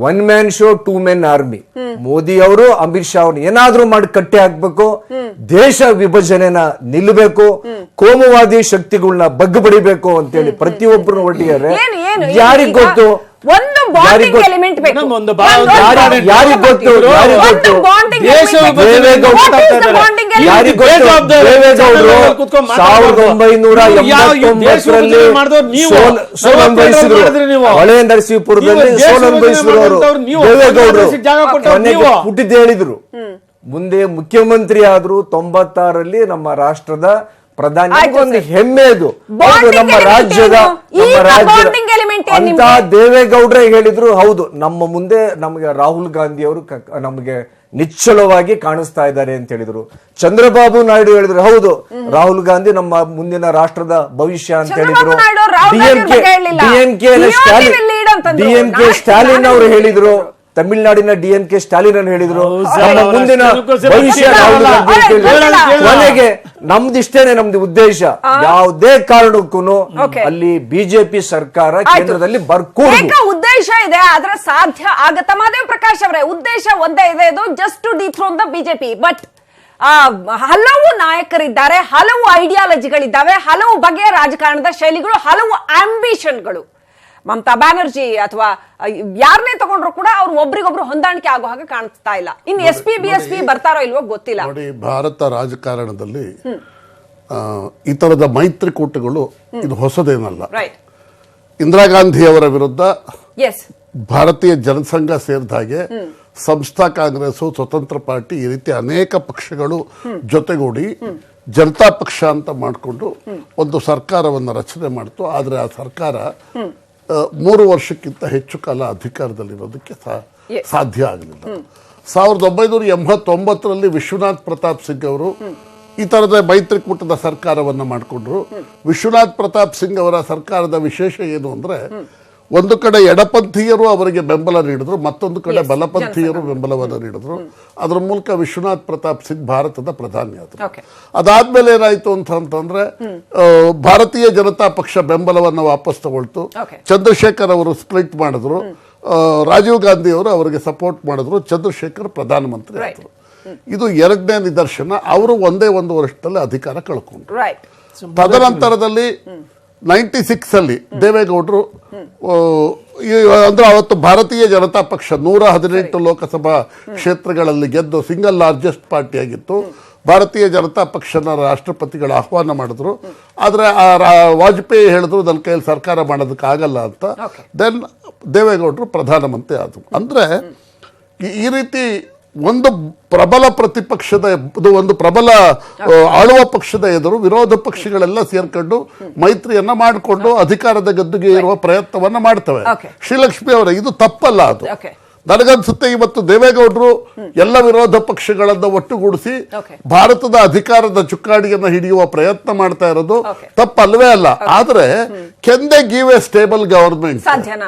one man show 2 men army. Modi ಅವರು ಅಮಿತ್ ಶಾ ಅವ್ರನ್ನ ಏನಾದ್ರೂ ಮಾಡಿ ಕಟ್ಟಿ ಹಾಕ್ಬೇಕು, ದೇಶ ವಿಭಜನೆನ ನಿಲ್ಲಬೇಕು, ಕೋಮುವಾದಿ ಶಕ್ತಿಗಳನ್ನ ಬಗ್ಗು ಬಡಿಬೇಕು ಅಂತೇಳಿ ಪ್ರತಿಯೊಬ್ಬರು ಹೊರಟಿದ್ದಾರೆ. ಯಾರಿಗ್ ಗೊತ್ತು? ಒಂದು ಬಾಂಡಿಂಗ್ ಎಲಿಮೆಂಟ್ ಬೇಕು. ಮೇಡಮ್, ಒಂದು ಯಾರಿಗ್ ಗೊತ್ತು? ಯಾರಿಗ್ ಗೊತ್ತು? ದೇವೇಗೌಡರು 1989ರಲ್ಲಿ ಸೋಲನ್ ಬಯಸಿದ್ರು. ಹೊಳೆ ನರಸೀಪುರದಲ್ಲಿ ಸೋಲನ್ ಬಯಸಿದ್ರು ಅವರು. ದೇವೇಗೌಡರು ಕೊನೆಗೆ ಹುಟ್ಟಿದ್ದು ಹೇಳಿದ್ರು. ಮುಂದೆ ಮುಖ್ಯಮಂತ್ರಿ ಆದ್ರು 96ರಲ್ಲಿ ನಮ್ಮ ರಾಷ್ಟ್ರದ ಪ್ರಧಾನಿ. ಒಂದು ಹೆಮ್ಮೆ ಅದು. ನಮ್ಮ ರಾಜ್ಯದ ಅಂತ ದೇವೇಗೌಡ್ರೆ ಹೇಳಿದ್ರು. ಹೌದು, ನಮ್ಮ ಮುಂದೆ ನಮಗೆ ರಾಹುಲ್ ಗಾಂಧಿ ಅವರು ನಮಗೆ ನಿಚ್ಚಳವಾಗಿ ಕಾಣಿಸ್ತಾ ಇದ್ದಾರೆ ಅಂತ ಹೇಳಿದ್ರು. ಚಂದ್ರಬಾಬು ನಾಯ್ಡು ಹೇಳಿದ್ರು, ಹೌದು ರಾಹುಲ್ ಗಾಂಧಿ ನಮ್ಮ ಮುಂದಿನ ರಾಷ್ಟ್ರದ ಭವಿಷ್ಯ ಅಂತ ಹೇಳಿದ್ರು. ಡಿಎಂಕೆ ಸ್ಟಾಲಿನ್ ಅವರು ಹೇಳಿದ್ರು. ತಮಿಳುನಾಡಿನ ಡಿಎಂಕೆ ಸ್ಟಾಲಿನ್ ಅನ್ನು ಹೇಳಿದ್ರು, ನಮ್ಮ ಮುಂದಿನ ಭವಿಷ್ಯ ರಾಹುಲ್ ಗಾಂಧಿ. ಕೊನೆಗೆ ನಮ್ದಿಷ್ಟೇನೆ, ನಮ್ದು ಉದ್ದೇಶ ಯಾವುದೇ ಕಾರಣಕ್ಕೂ ಅಲ್ಲಿ ಬಿಜೆಪಿ ಸರ್ಕಾರ ಕೇಂದ್ರದಲ್ಲಿ ಬರ್ಕೂಡದು. ಉದ್ದೇಶ ಇದೆ, ಆದ್ರೆ ಸಾಧ್ಯ ಆಗತ್ತ? ಮಹದೇವ್ ಪ್ರಕಾಶ್ ಅವರೇ, ಉದ್ದೇಶ ಒಂದೇ ಇದೆ, ಇದು just to dethrone the BJP. But ಹಲವು ನಾಯಕರಿದ್ದಾರೆ, ಹಲವು ಐಡಿಯಾಲಜಿಗಳಿದ್ದಾವೆ, ಹಲವು ಬಗೆಯ ರಾಜಕಾರಣದ ಶೈಲಿಗಳು, ಹಲವು ಆಂಬಿಷನ್ಗಳು. ಮಮತಾ ಬ್ಯಾನರ್ಜಿ ಅಥವಾ ಯಾರನ್ನೇ ತಗೊಂಡ್ರು ಕೂಡ ಅವ್ರು ಒಬ್ರಿಗೊಬ್ರು ಹೊಂದಾಣಿಕೆ ಆಗೋ ಹಾಗೆ ಕಾಣಿಸ್ತಾ ಇಲ್ಲ. ಇನ್ನು SP BSP ಬರ್ತಾರೋ ಇಲ್ವೋ ಗೊತ್ತಿಲ್ಲ. ನೋಡಿ, ಭಾರತ ರಾಜಕಾರಣದಲ್ಲಿ ಈ ತರದ ಮೈತ್ರಿಕೂಟಗಳು ಇದು ಹೊಸದೇನಲ್ಲ. ಇಂದಿರಾ ಗಾಂಧಿ ಅವರ ವಿರುದ್ಧ ಭಾರತೀಯ ಜನಸಂಘ ಸೇರಿದ ಹಾಗೆ ಸಂಸ್ಥಾ ಕಾಂಗ್ರೆಸ್, ಸ್ವತಂತ್ರ ಪಾರ್ಟಿ, ಈ ರೀತಿ ಅನೇಕ ಪಕ್ಷಗಳು ಜೊತೆಗೂಡಿ ಜನತಾ ಪಕ್ಷ ಅಂತ ಮಾಡಿಕೊಂಡು ಒಂದು ಸರ್ಕಾರವನ್ನು ರಚನೆ ಮಾಡಿತು. ಆದರೆ ಆ ಸರ್ಕಾರ 3 ವರ್ಷಕ್ಕಿಂತ ಹೆಚ್ಚು ಕಾಲ ಅಧಿಕಾರದಲ್ಲಿರೋದಕ್ಕೆ ಸಾಧ್ಯ ಆಗಲಿಲ್ಲ. 1989ರಲ್ಲಿ ವಿಶ್ವನಾಥ್ ಪ್ರತಾಪ್ ಸಿಂಗ್ ಅವರು ಈ ತರದ ಮೈತ್ರಿಕೂಟದ ಸರ್ಕಾರವನ್ನು ಮಾಡಿಕೊಂಡ್ರು. ವಿಶ್ವನಾಥ್ ಪ್ರತಾಪ್ ಸಿಂಗ್ ಅವರ ಸರ್ಕಾರದ ವಿಶೇಷ ಏನು ಅಂದ್ರೆ, ಒಂದು ಕಡೆ ಎಡಪಂಥೀಯರು ಅವರಿಗೆ ಬೆಂಬಲ ನೀಡಿದ್ರು, ಮತ್ತೊಂದು ಕಡೆ ಬಲಪಂಥೀಯರು ಬೆಂಬಲವನ್ನು ನೀಡಿದ್ರು. ಅದರ ಮೂಲಕ ವಿಶ್ವನಾಥ್ ಪ್ರತಾಪ್ ಸಿಂಗ್ ಭಾರತದ ಪ್ರಧಾನಿ ಆದರು. ಅದಾದ್ಮೇಲೆ ಏನಾಯ್ತು ಅಂತಂದ್ರೆ, ಭಾರತೀಯ ಜನತಾ ಪಕ್ಷ ಬೆಂಬಲವನ್ನು ವಾಪಸ್ ತಗೊಳ್ತು. ಚಂದ್ರಶೇಖರ್ ಅವರು ಸ್ಪ್ಲಿಟ್ ಮಾಡಿದ್ರು. ರಾಜೀವ್ ಗಾಂಧಿ ಅವರು ಅವರಿಗೆ ಸಪೋರ್ಟ್ ಮಾಡಿದ್ರು. ಚಂದ್ರಶೇಖರ್ ಪ್ರಧಾನಮಂತ್ರಿ ಆದರು. ಇದು ಎರಡನೇ ನಿದರ್ಶನ. ಅವರು ಒಂದೇ 1 ವರ್ಷದಲ್ಲಿ ಅಧಿಕಾರ ಕಳ್ಕೊಂಡ್ರು. ತದನಂತರದಲ್ಲಿ 96 ಅಲ್ಲಿ ದೇವೇಗೌಡರು ಅಂದ್ರೆ ಅವತ್ತು ಭಾರತೀಯ ಜನತಾ ಪಕ್ಷ 118 ಲೋಕಸಭಾ ಕ್ಷೇತ್ರಗಳಲ್ಲಿ ಗೆದ್ದು ಸಿಂಗಲ್ ಲಾರ್ಜೆಸ್ಟ್ ಪಾರ್ಟಿ ಆಗಿತ್ತು. ಭಾರತೀಯ ಜನತಾ ಪಕ್ಷನ ರಾಷ್ಟ್ರಪತಿಗಳು ಆಹ್ವಾನ ಮಾಡಿದ್ರು. ಆದ್ರೆ ವಾಜಪೇಯಿ ಹೇಳಿದ್ರು ನನ್ನ ಕೈಯಲ್ಲಿ ಸರ್ಕಾರ ಮಾಡೋದಕ್ಕೆ ಆಗಲ್ಲ ಅಂತ. ದೆನ್ ದೇವೇಗೌಡರು ಪ್ರಧಾನಮಂತ್ರಿ ಆದ್ರು. ಅಂದ್ರೆ ಈ ರೀತಿ ಒಂದು ಪ್ರಬಲ ಪ್ರತಿಪಕ್ಷದ, ಒಂದು ಪ್ರಬಲ ಆಳುವ ಪಕ್ಷದ ಎದುರು ವಿರೋಧ ಪಕ್ಷಗಳೆಲ್ಲ ಸೇರ್ಕೊಂಡು ಮೈತ್ರಿಯನ್ನ ಮಾಡಿಕೊಂಡು ಅಧಿಕಾರದ ಗದ್ದುಗೆ ಇರುವ ಪ್ರಯತ್ನವನ್ನ ಮಾಡ್ತವೆ. ಶ್ರೀಲಕ್ಷ್ಮಿ ಅವರೇ, ಇದು ತಪ್ಪಲ್ಲ. ಅದು ನನಗನ್ಸುತ್ತೆ ಇವತ್ತು ದೇವೇಗೌಡರು ಎಲ್ಲ ವಿರೋಧ ಪಕ್ಷಗಳನ್ನ ಒಟ್ಟುಗೂಡಿಸಿ ಭಾರತದ ಅಧಿಕಾರದ ಚುಕ್ಕಾಣಿಯನ್ನು ಹಿಡಿಯುವ ಪ್ರಯತ್ನ ಮಾಡ್ತಾ ಇರೋದು ತಪ್ಪಲ್ವೇ ಅಲ್ಲ. ಆದ್ರೆ Ken they give A stable government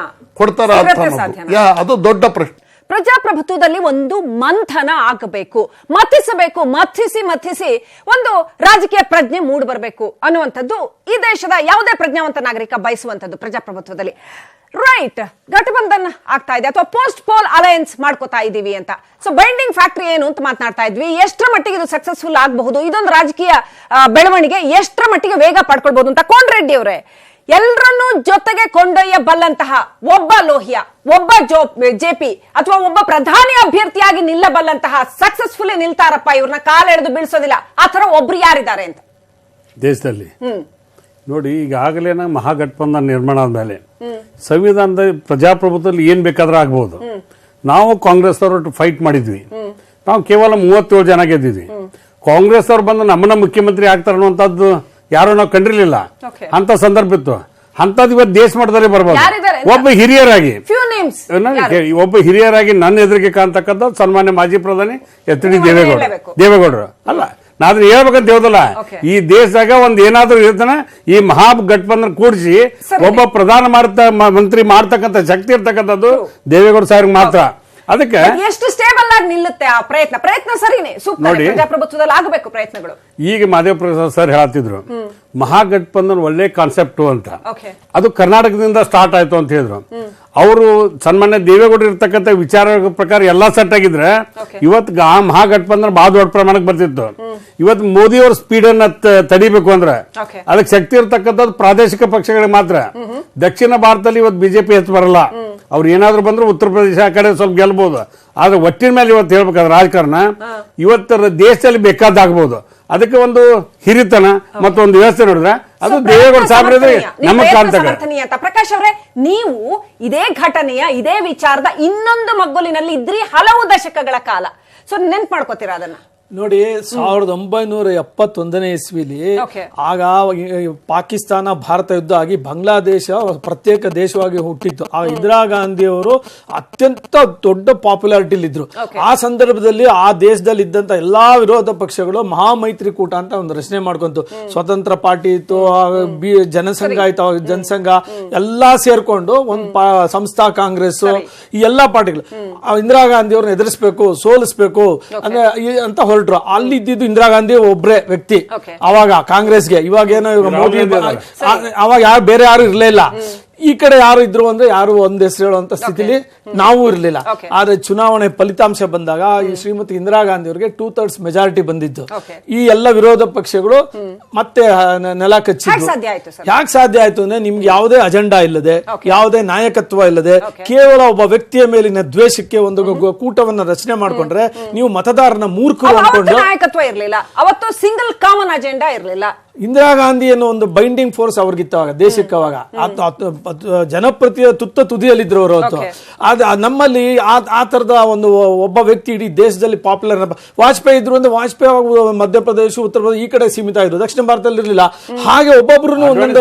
ಕೊಡ್ತಾರ ಅಂತ ಅದು ದೊಡ್ಡ ಪ್ರಶ್ನೆ. ಪ್ರಜಾಪ್ರಭುತ್ವದಲ್ಲಿ ಒಂದು ಮಂಥನ ಆಗಬೇಕು, ಮಥಿಸಿ ಒಂದು ರಾಜಕೀಯ ಪ್ರಜ್ಞೆ ಮೂಡ್ ಬರಬೇಕು ಅನ್ನುವಂಥದ್ದು ಈ ದೇಶದ ಯಾವುದೇ ಪ್ರಜ್ಞಾವಂತ ನಾಗರಿಕ ಬಯಸುವಂಥದ್ದು ಪ್ರಜಾಪ್ರಭುತ್ವದಲ್ಲಿ. ರೈಟ್, ಗಠಬಂಧನ್ ಆಗ್ತಾ ಇದೆ ಅಥವಾ ಪೋಸ್ಟ್ ಪೋಲ್ ಅಲಯನ್ಸ್ ಮಾಡ್ಕೋತಾ ಇದೀವಿ ಅಂತ. ಸೊ ಬೈಂಡಿಂಗ್ ಫ್ಯಾಕ್ಟರಿ ಏನು ಅಂತ ಮಾತನಾಡ್ತಾ ಇದ್ವಿ. ಎಷ್ಟರ ಮಟ್ಟಿಗೆ ಇದು ಸಕ್ಸಸ್ಫುಲ್ ಆಗಬಹುದು, ಇದೊಂದು ರಾಜಕೀಯ ಬೆಳವಣಿಗೆ ಎಷ್ಟರ ಮಟ್ಟಿಗೆ ವೇಗ ಪಡ್ಕೊಳ್ಬಹುದು ಅಂತ. ಕೋನ್ ರೆಡ್ಡಿ ಅವರೇ, ಎಲ್ಲರನ್ನೂ ಜೊತೆಗೆ ಕೊಂಡೊಯ್ಯಬಲ್ಲಂತಹ ಒಬ್ಬ ಲೋಹಿಯಾ, ಒಬ್ಬ ಜೆಪಿ ಅಥವಾ ಒಬ್ಬ ಪ್ರಧಾನಿ ಅಭ್ಯರ್ಥಿಯಾಗಿ ನಿಲ್ಲಬಲ್ಲಂತಹ ಸಕ್ಸಸ್ಫುಲ್ ನಿಲ್ತಾರಪ್ಪ, ಇವ್ರನ್ನ ಕಾಲೆಳೆದು ಬೀಳ್ಸೋದಿಲ್ಲ, ಆ ತರ ಒಬ್ರು ಯಾರಿದ್ದಾರೆ ಅಂತ ದೇಶದಲ್ಲಿ ನೋಡಿ. ಈಗಾಗಲೇ ಮಹಾಗಠಬಂಧನ್ ನಿರ್ಮಾಣ ಆದ್ಮೇಲೆ ಸಂವಿಧಾನದ ಪ್ರಜಾಪ್ರಭುತ್ವದಲ್ಲಿ ಏನ್ ಬೇಕಾದ್ರೂ ಆಗ್ಬಹುದು. ನಾವು ಕಾಂಗ್ರೆಸ್ ಅವರು ಫೈಟ್ ಮಾಡಿದ್ವಿ. ನಾವು ಕೇವಲ 37 ಜನ ಗೆದ್ದಿದ್ವಿ. ಕಾಂಗ್ರೆಸ್ ಅವ್ರು ಬಂದು ನಮ್ಮನ್ನ ಮುಖ್ಯಮಂತ್ರಿ ಆಗ್ತಾರ ಅನ್ನುವಂಥದ್ದು ಯಾರು ನಾವು ಕಂಡಿರ್ಲಿಲ್ಲ. ಅಂತ ಸಂದರ್ಭ ಇತ್ತು. ಅಂತದ್ ಇವತ್ತು ದೇಶ ಮಟ್ಟದಲ್ಲಿ ಬರ್ಬೋದು. ಒಬ್ಬ ಹಿರಿಯರಾಗಿ ನನ್ನ ಎದುರಿಗೆ ಕಾಣ್ತಕ್ಕಂಥ ಸನ್ಮಾನ್ಯ ಮಾಜಿ ಪ್ರಧಾನಿ ಎಚ್ ಡಿ ದೇವೇಗೌಡರು ಅಲ್ಲ. ನಾದ್ರೆ ಹೇಳ್ಬೇಕಂತ ಹೇಳೋದಲ್ಲ. Okay. ಈ ದೇಶದಾಗ ಒಂದ್ ಏನಾದ್ರೂ ಇರ್ತಾನೆ ಈ ಮಹಾಗಠಬಂಧನ ಕೂಡಿಸಿ ಸರಿ. ಒಬ್ಬ ಮಂತ್ರಿ ಮಾಡ್ತಕ್ಕಂಥ ಶಕ್ತಿ ಇರ್ತಕ್ಕಂಥದ್ದು ದೇವೇಗೌಡ ಸಾಹೇಬ್ರಿಗೆ ಮಾತ್ರ. ಅದಕ್ಕೆ ಎಷ್ಟು ಸ್ಟೇಬಲ್ ಆಗಿ ನಿಲ್ಲುತ್ತೆ ಆ ಪ್ರಯತ್ನ ಸರಿನೇ ಸೂಕ್ತ. ನೋಡಿ, ಪ್ರಜಾಪ್ರಭುತ್ವದಲ್ಲಿ ಆಗಬೇಕು ಪ್ರಯತ್ನಗಳು. ಈಗ ಮಾದೇವ ಪ್ರಸಾದ್ ಸರ್ ಹೇಳ್ತಿದ್ರು ಮಹಾಗಠಬಂಧನ್ ಒಳ್ಳೆ ಕಾನ್ಸೆಪ್ಟ್ ಅಂತ. Okay. ಅದು ಕರ್ನಾಟಕದಿಂದ ಸ್ಟಾರ್ಟ್ ಆಯ್ತು ಅಂತ ಹೇಳಿದ್ರು. ಅವರು ಸನ್ಮಾನ್ಯ ದೇವೇಗೌಡ ಇರ್ತಕ್ಕಂಥ ವಿಚಾರ ಪ್ರಕಾರ ಎಲ್ಲಾ ಸೆಟ್ ಆಗಿದ್ರೆ ಇವತ್ತು ಮಹಾಗಠಬಂಧನ್ ಬಹಳ ದೊಡ್ಡ ಪ್ರಮಾಣಕ್ಕೆ ಬರ್ತಿತ್ತು. ಇವತ್ತು ಮೋದಿ ಅವ್ರ ಸ್ಪೀಡ್ ಅನ್ನ ತಡಿಬೇಕು ಅಂದ್ರೆ ಅದಕ್ಕೆ ಶಕ್ತಿ ಇರ್ತಕ್ಕಂಥದ್ದು ಪ್ರಾದೇಶಿಕ ಪಕ್ಷಗಳಿಗೆ ಮಾತ್ರ. ದಕ್ಷಿಣ ಭಾರತದಲ್ಲಿ ಇವತ್ತು ಬಿಜೆಪಿ ಹೆಚ್ಚು ಬರಲ್ಲ. ಅವ್ರು ಏನಾದ್ರು ಬಂದ್ರು ಉತ್ತರ ಪ್ರದೇಶ ಆ ಕಡೆ ಸ್ವಲ್ಪ ಗೆಲ್ಬಹುದು. ಆದ್ರೆ ಒಟ್ಟಿನ ಮೇಲೆ ಇವತ್ತು ಹೇಳ್ಬೇಕಾದ್ರೆ ರಾಜಕಾರಣ ಇವತ್ತರ ದೇಶದಲ್ಲಿ ಬೇಕಾದಾಗಬಹುದು. ಅದಕ್ಕೆ ಒಂದು ಹಿರಿತನ ಮತ್ತೊಂದು ವ್ಯವಸ್ಥೆ ನೋಡಿದ್ರೆ ಅದು ದೇವೇಗೌಡ ಸಾಹೇಬ್ರೆ ನಮಗೆ ಸಮರ್ಥನೀಯ ಅಂತ. ಪ್ರಕಾಶ್ ಅವರೇ, ನೀವು ಇದೇ ಘಟನೆಯ ಇದೇ ವಿಚಾರದ ಇನ್ನೊಂದು ಮಗ್ಗುಲಿನಲ್ಲಿ ಇದ್ರಿ ಹಲವು ದಶಕಗಳ ಕಾಲ. ಸೊ ನೆನ್ಪು ಮಾಡ್ಕೋತೀರಾ ಅದನ್ನ? ನೋಡಿ, 1971 ಇಸ್ವಿಲಿ ಆಗ ಪಾಕಿಸ್ತಾನ ಭಾರತ ಯುದ್ಧ ಆಗಿ ಬಾಂಗ್ಲಾದೇಶ ಪ್ರತ್ಯೇಕ ದೇಶವಾಗಿ ಹುಟ್ಟಿತ್ತು. ಆ ಇಂದಿರಾ ಗಾಂಧಿ ಅವರು ಅತ್ಯಂತ ದೊಡ್ಡ ಪಾಪ್ಯುಲಾರಿಟಿಲಿದ್ರು. ಆ ಸಂದರ್ಭದಲ್ಲಿ ಆ ದೇಶದಲ್ಲಿ ಇದ್ದಂತ ಎಲ್ಲಾ ವಿರೋಧ ಪಕ್ಷಗಳು ಮಹಾಮೈತ್ರಿಕೂಟ ಅಂತ ಒಂದು ರಚನೆ ಮಾಡ್ಕೊಂತು. ಸ್ವತಂತ್ರ ಪಾರ್ಟಿ ಇತ್ತು, ಜನಸಂಘ ಆಯ್ತು, ಜನಸಂಘ ಎಲ್ಲಾ ಸೇರ್ಕೊಂಡು ಒಂದು ಸಂಸ್ಥಾ ಕಾಂಗ್ರೆಸ್, ಈ ಎಲ್ಲಾ ಪಾರ್ಟಿಗಳು ಇಂದಿರಾ ಗಾಂಧಿ ಅವ್ರನ್ನ ಎದುರಿಸಬೇಕು, ಸೋಲಿಸಬೇಕು ಅಂತ ಹೊರಟರು. ಅಲ್ಲಿ ಇದ್ದಿದ್ದು ಇಂದಿರಾ ಗಾಂಧಿ ಒಬ್ರೇ ವ್ಯಕ್ತಿ ಅವಾಗ ಕಾಂಗ್ರೆಸ್ಗೆ. ಇವಾಗ ಏನೋ ಮೋದಿ ಅವಾಗ ಯಾರು ಬೇರೆ ಯಾರು ಇರ್ಲಿಲ್ಲ. ಈ ಕಡೆ ಯಾರು ಇದ್ರು ಅಂದ್ರೆ ಯಾರು ಒಂದ್ ಹೆಸರು ಹೇಳುವಂತ ಸ್ಥಿತಿಲಿ ನಾವು ಇರ್ಲಿಲ್ಲ. ಆದ್ರೆ ಚುನಾವಣೆ ಫಲಿತಾಂಶ ಬಂದಾಗ ಈ ಶ್ರೀಮತಿ ಇಂದಿರಾ ಗಾಂಧಿ ಅವರಿಗೆ 2/3 ಮೆಜಾರಿಟಿ ಬಂದಿತ್ತು. ಈ ಎಲ್ಲ ವಿರೋಧ ಪಕ್ಷಗಳು ಮತ್ತೆ ನೆಲ ಕಚ್ಚಿದ್ರು. ಯಾಕೆ ಸಾಧ್ಯ ಆಯ್ತು ಅಂದ್ರೆ ನಿಮ್ಗೆ ಯಾವುದೇ ಅಜೆಂಡಾ ಇಲ್ಲದೆ, ಯಾವುದೇ ನಾಯಕತ್ವ ಇಲ್ಲದೆ, ಕೇವಲ ಒಬ್ಬ ವ್ಯಕ್ತಿಯ ಮೇಲಿನ ದ್ವೇಷಕ್ಕೆ ಒಂದು ಕೂಟವನ್ನ ರಚನೆ ಮಾಡ್ಕೊಂಡ್ರೆ ನೀವು ಮತದಾರನ ಮೂರ್ಖರು ಅನ್ಕೊಂಡು. ನಾಯಕತ್ವ ಇರಲಿಲ್ಲ ಅವತ್ತು, ಸಿಂಗಲ್ ಕಾಮನ್ ಅಜೆಂಡಾ ಇರಲಿಲ್ಲ. ಇಂದಿರಾ ಗಾಂಧಿ ಅನ್ನೋ ಒಂದು ಬೈಂಡಿಂಗ್ ಫೋರ್ಸ್ ಅವ್ರಿಗಿತ್ತು ಅವಾಗ ದೇಶಕ್ಕೆ. ಅವಾಗ ಜನಪ್ರತಿಯ ತುತ್ತ ತುದಿಯಲ್ಲಿದ್ರು ಅವರು ಅವತ್ತು. ನಮ್ಮಲ್ಲಿ ಆ ತರದ ಒಂದು ಒಬ್ಬ ವ್ಯಕ್ತಿ ಇಡೀ ದೇಶದಲ್ಲಿ ಪಾಪ್ಯುಲರ್. ವಾಜಪೇಯಿ ಇದ್ರು ಅಂದ್ರೆ ವಾಜಪೇಯಿ ಮಧ್ಯಪ್ರದೇಶ, ಉತ್ತರ ಪ್ರದೇಶ ಈ ಕಡೆ ಸೀಮಿತ ಆಗಿದ್ರು, ದಕ್ಷಿಣ ಭಾರತದಲ್ಲಿ ಇರಲಿಲ್ಲ. ಹಾಗೆ ಒಬ್ಬೊಬ್ರು ಒಂದೊಂದು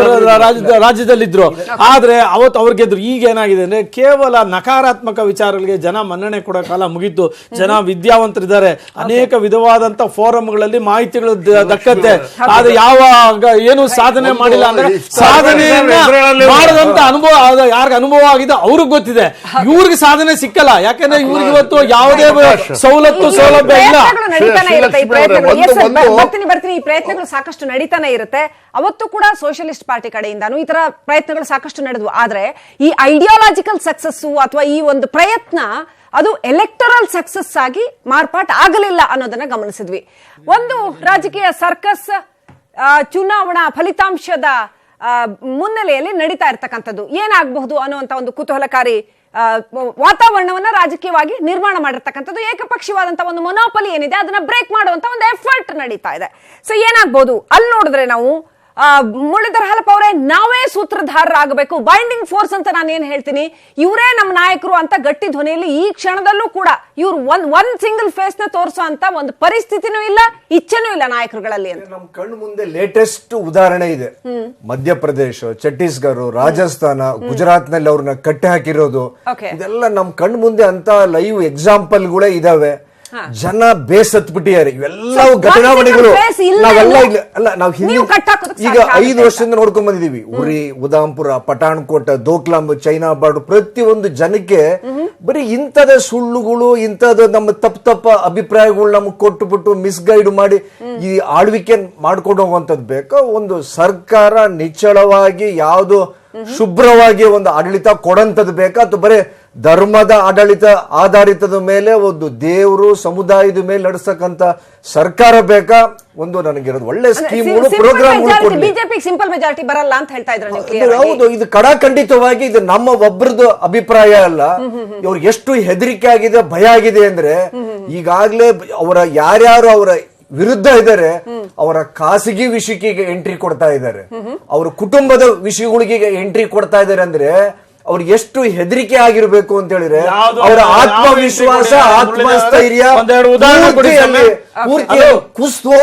ರಾಜ್ಯದಲ್ಲಿದ್ರು. ಆದ್ರೆ ಅವತ್ತು ಅವ್ರಿಗೆ ಗೆದ್ರು. ಈಗ ಏನಾಗಿದೆ ಅಂದ್ರೆ ಕೇವಲ ನಕಾರಾತ್ಮಕ ವಿಚಾರಗಳಿಗೆ ಜನ ಮನ್ನಣೆ ಕೊಡೋ ಕಾಲ ಮುಗಿತು. ಜನ ವಿದ್ಯಾವಂತರಿದ್ದಾರೆ, ಅನೇಕ ವಿಧವಾದಂತ ಫೋರಂಗಳಲ್ಲಿ ಮಾಹಿತಿಗಳು ದಕ್ಕತ್ತೆ. ಆದ್ರೆ ಯಾವ ಏನು ಸಾಧನೆ ಮಾಡಿಲ್ಲ ಅಂದ್ರೆ ಸಾಧನೆಯನ್ನ ಮಾಡದಂತ ಅನುಭವ ಯಾರಿಗೆ ಅನುಭವ ಆಗಿದೆ ಅವ್ರಿಗೆ ಗೊತ್ತಿದೆ. ಇವ್ರಿಗೆ ಸಾಧನೆ ಸಿಕ್ಕಲ್ಲ. ಯಾಕಂದ್ರೆ ಇವ್ರಿಗೆ ಇವತ್ತು ಯಾವುದೇ ಸವಲತ್ತು ಸೌಲಭ್ಯ ಇಲ್ಲ. ಬರ್ತೀನಿ, ಈ ಪ್ರಯತ್ನಗಳು ಸಾಕಷ್ಟು ನಡೀತಾನೆ ಇರುತ್ತೆ. ಅವತ್ತು ಕೂಡ ಸೋಷಿಯಲಿಸ್ಟ್ ಪಾರ್ಟಿ ಕಡೆಯಿಂದಾನು ಈ ತರ ಪ್ರಯತ್ನಗಳು ಸಾಕಷ್ಟು ನಡೆದವು. ಆದ್ರೆ ಈ ಐಡಿಯಾಲಜಿಕಲ್ ಸಕ್ಸಸ್ ಅಥವಾ ಈ ಒಂದು ಪ್ರಯತ್ನ ಅದು ಎಲೆಕ್ಟರಲ್ ಸಕ್ಸಸ್ ಆಗಿ ಮಾರ್ಪಾಟ್ ಆಗಲಿಲ್ಲ ಅನ್ನೋದನ್ನ ಗಮನಿಸಿದ್ವಿ. ಒಂದು ರಾಜಕೀಯ ಸರ್ಕಸ್ ಚುನಾವಣಾ ಫಲಿತಾಂಶದ ಮುನ್ನೆಲೆಯಲ್ಲಿ ನಡೀತಾ ಇರ್ತಕ್ಕಂಥದ್ದು ಏನಾಗಬಹುದು ಅನ್ನುವಂತ ಒಂದು ಕುತೂಹಲಕಾರಿ ವಾತಾವರಣವನ್ನ ರಾಜಕೀಯವಾಗಿ ನಿರ್ಮಾಣ ಮಾಡಿರ್ತಕ್ಕಂಥದ್ದು. ಏಕಪಕ್ಷೀಯವಾದಂತಹ ಒಂದು ಮೊನೋಪಲಿ ಏನಿದೆ ಅದನ್ನ ಬ್ರೇಕ್ ಮಾಡುವಂತ ಒಂದು ಎಫರ್ಟ್ ನಡೀತಾ ಇದೆ. ಸೊ ಏನಾಗಬಹುದು ಅಲ್ಲಿ ನೋಡಿದ್ರೆ ನಾವು ಮುರಳೀಧರ್ ಹಾಲಪ್ಪ ಅವರೇ, ನಾವೇ ಸೂತ್ರಧಾರರಾಗಬೇಕು, ಬೈಂಡಿಂಗ್ ಫೋರ್ಸ್ ಅಂತ ನಾನು ಏನ್ ಹೇಳ್ತೀನಿ, ಇವರೇ ನಮ್ಮ ನಾಯಕರು ಅಂತ ಗಟ್ಟಿ ಧ್ವನಿಯಲ್ಲಿ ಈ ಕ್ಷಣದಲ್ಲೂ ಕೂಡ ಇವ್ರು ಒಂದ್ ಸಿಂಗಲ್ ಫೇಸ್ ನ ತೋರಿಸೋ ಅಂತ ಒಂದು ಪರಿಸ್ಥಿತಿನೂ ಇಲ್ಲ, ಇಚ್ಛೆನೂ ಇಲ್ಲ ನಾಯಕರುಗಳಲ್ಲಿ ಅಂತ. ನಮ್ಮ ಕಣ್ಣು ಮುಂದೆ ಲೇಟೆಸ್ಟ್ ಉದಾಹರಣೆ ಇದೆ. ಮಧ್ಯಪ್ರದೇಶ, ಛತ್ತೀಸ್ಗಢ, ರಾಜಸ್ಥಾನ, ಗುಜರಾತ್ ನಲ್ಲಿ ಅವ್ರನ್ನ ಕಟ್ಟಿ ಹಾಕಿರೋದು, ಇದೆಲ್ಲ ನಮ್ ಕಣ್ಣು ಮುಂದೆ ಅಂತ ಲೈವ್ ಎಕ್ಸಾಂಪಲ್ಗಳೇ ಇದಾವೆ. ಜನ ಬೇಸತ್ಬಿಟ್ಟಿದ್ದಾರೆ. ಇವೆಲ್ಲವೂ ಘಟನಾವಳಿಗಳು ನಾವೆಲ್ಲ ಅಲ್ಲ, ನಾವು ಈಗ 5 ವರ್ಷದಿಂದ ನೋಡ್ಕೊಂಡ್ ಬಂದಿದೀವಿ. ಉರಿ, ಉದಾಂಪುರ, ಪಠಾಣ್ಕೋಟ್, ದೋಕ್ಲಾಮ್, ಚೈನಾ ಬಾರ್ಡರ್, ಪ್ರತಿಯೊಂದು ಜನಕ್ಕೆ ಬರೀ ಇಂಥದ ಸುಳ್ಳುಗಳು, ಇಂಥದ್ದು ನಮ್ಮ ತಪ್ಪ ಅಭಿಪ್ರಾಯಗಳು ನಮ್ಗೆ ಕೊಟ್ಟುಬಿಟ್ಟು ಮಿಸ್ಗೈಡ್ ಮಾಡಿ ಈ ಆಳ್ವಿಕೆ ಮಾಡ್ಕೊಂಡು ಹೋಗುವಂಥದ್ದು ಬೇಕಾ? ಒಂದು ಸರ್ಕಾರ ನಿಚ್ಚಳವಾಗಿ ಯಾವ್ದು ಶುಭ್ರವಾಗಿ ಒಂದು ಆಡಳಿತ ಕೊಡಂತದ್ದು ಬೇಕಾ? ಅಥವಾ ಬರೀ ಧರ್ಮದ ಆಡಳಿತ ಆಧಾರಿತದ ಮೇಲೆ ಒಂದು ದೇವರು ಸಮುದಾಯದ ಮೇಲೆ ನಡೆಸಕ್ಕಂತ ಸರ್ಕಾರ ಬೇಕಾ? ಒಂದು ನನಗಿರೋದು ಒಳ್ಳೆ ಸ್ಕೀಮ್ಗಳು, ಪ್ರೋಗ್ರಾಮ್ಗಳು. ಬಿಜೆಪಿ ಸಿಂಪಲ್ ಮೆಜಾರಿಟಿ ಬರಲ್ಲ ಅಂತ ಹೇಳ್ತಾ ಇದ್ರು. ಹೌದು, ಇದು ಕಡಾಖಂಡಿತವಾಗಿ ಇದು ನಮ್ಮ ಒಬ್ಬರದ್ದು ಅಭಿಪ್ರಾಯ ಅಲ್ಲ. ಇವ್ರಿಗೆ ಎಷ್ಟು ಹೆದರಿಕೆ ಆಗಿದೆ, ಭಯ ಆಗಿದೆ ಅಂದ್ರೆ ಈಗಾಗ್ಲೇ ಅವರ ಯಾರ್ಯಾರು ಅವರ ವಿರುದ್ಧ ಇದ್ದಾರೆ ಅವರ ಖಾಸಗಿ ವಿಷಯಕ್ಕೆ ಎಂಟ್ರಿ ಕೊಡ್ತಾ ಇದ್ದಾರೆ, ಅವರ ಕುಟುಂಬದ ವಿಷಯಗಳಿಗೆ ಎಂಟ್ರಿ ಕೊಡ್ತಾ ಇದ್ದಾರೆ. ಅಂದ್ರೆ ಅವ್ರಿಗೆ ಎಷ್ಟು ಹೆದರಿಕೆ ಆಗಿರ್ಬೇಕು ಅಂತ ಹೇಳಿದ್ರೆ ಅವರ ಆತ್ಮವಿಶ್ವಾಸ, ಆತ್ಮಸ್ಥೈರ್ಯ ಕುಸಿದು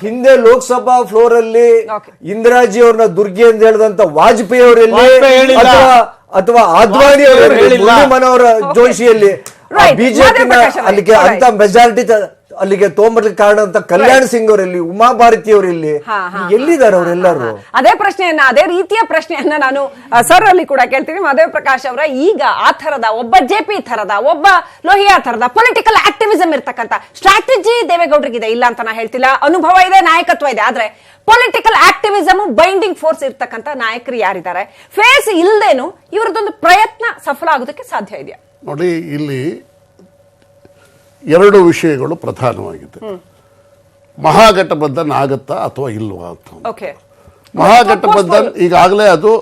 ಹಿಂದೆ ಲೋಕಸಭಾ ಫ್ಲೋರ್ ಅಲ್ಲಿ ಇಂದಿರಾಜಿ ಅವ್ರನ್ನ ದುರ್ಗಿ ಅಂತ ಹೇಳಿದಂತ ವಾಜಪೇಯಿ ಅವರಲ್ಲಿ ಅಥವಾ ಆದ್ವಾನಿ ಅವರು ಹೇಳಿಲ್ಲ. ಮನೋಹರ ಜೋಶಿಯಲ್ಲಿ Right. ಬಿಜೆಪಿ ಮಾಧವ ಪ್ರಕಾಶ್ ಅವರೇ. ಅಲ್ಲಿಗೆ ಅಂತ ಮೆಜಾರಿಟಿ ಅಲ್ಲಿಗೆ ತಗೊಂಬರ್ಲಿಕ್ಕೆ ಕಾರಣ ಅಂತ ಕಲ್ಯಾಣ್ ಸಿಂಗ್ ಅವರಲ್ಲಿ, ಉಮಾ ಭಾರತಿ ಅವರಲ್ಲಿ ಎಲ್ಲಿದ್ದಾರೆ ಅವರೆಲ್ಲರೂ? ಅದೇ ಪ್ರಶ್ನೆಯನ್ನ, ಅದೇ ರೀತಿಯ ಪ್ರಶ್ನೆಯನ್ನ ನಾನು ಸರ್ ಅಲ್ಲಿ ಕೂಡ ಕೇಳ್ತೀನಿ. ಮಾಧವ ಪ್ರಕಾಶ್ ಅವರ, ಈಗ ಆ ಥರದ ಒಬ್ಬ ಜೆಪಿ ಥರದ, ಒಬ್ಬ ಲೋಹಿಯಾ ಥರದ ಪೊಲಿಟಿಕಲ್ ಆಕ್ಟಿವಿಸಂ ಇರ್ತಕ್ಕಂಥ ಸ್ಟ್ರಾಟಜಿ ದೇವೇಗೌಡರಿಗಿದೆ, ಇಲ್ಲ ಅಂತ ನಾ ಹೇಳ್ತಿಲ್ಲ. ಅನುಭವ ಇದೆ, ನಾಯಕತ್ವ ಇದೆ. ಆದ್ರೆ ಪೊಲಿಟಿಕಲ್ ಆಕ್ಟಿವಿಸಮ್, ಬೈಂಡಿಂಗ್ ಫೋರ್ಸ್ ಇರ್ತಕ್ಕಂಥ ನಾಯಕರು ಯಾರಿದ್ದಾರೆ? ಫೇಸ್ ಇಲ್ದೇನು ಇವರದೊಂದು ಪ್ರಯತ್ನ ಸಫಲ ಆಗೋದಕ್ಕೆ ಸಾಧ್ಯ ಇದೆಯಾ? ನೋಡಿ, ಇಲ್ಲಿ ಎರಡು ವಿಷಯಗಳು ಪ್ರಧಾನವಾಗಿದೆ. ಮಹಾಗಠಬಂಧನ್ ಆಗತ್ತಾ ಅಥವಾ ಇಲ್ವಾ ಅಂತ. ಓಕೆ, ಮಹಾಗಠಬಂಧನ್ ಈಗಾಗಲೇ ಅದು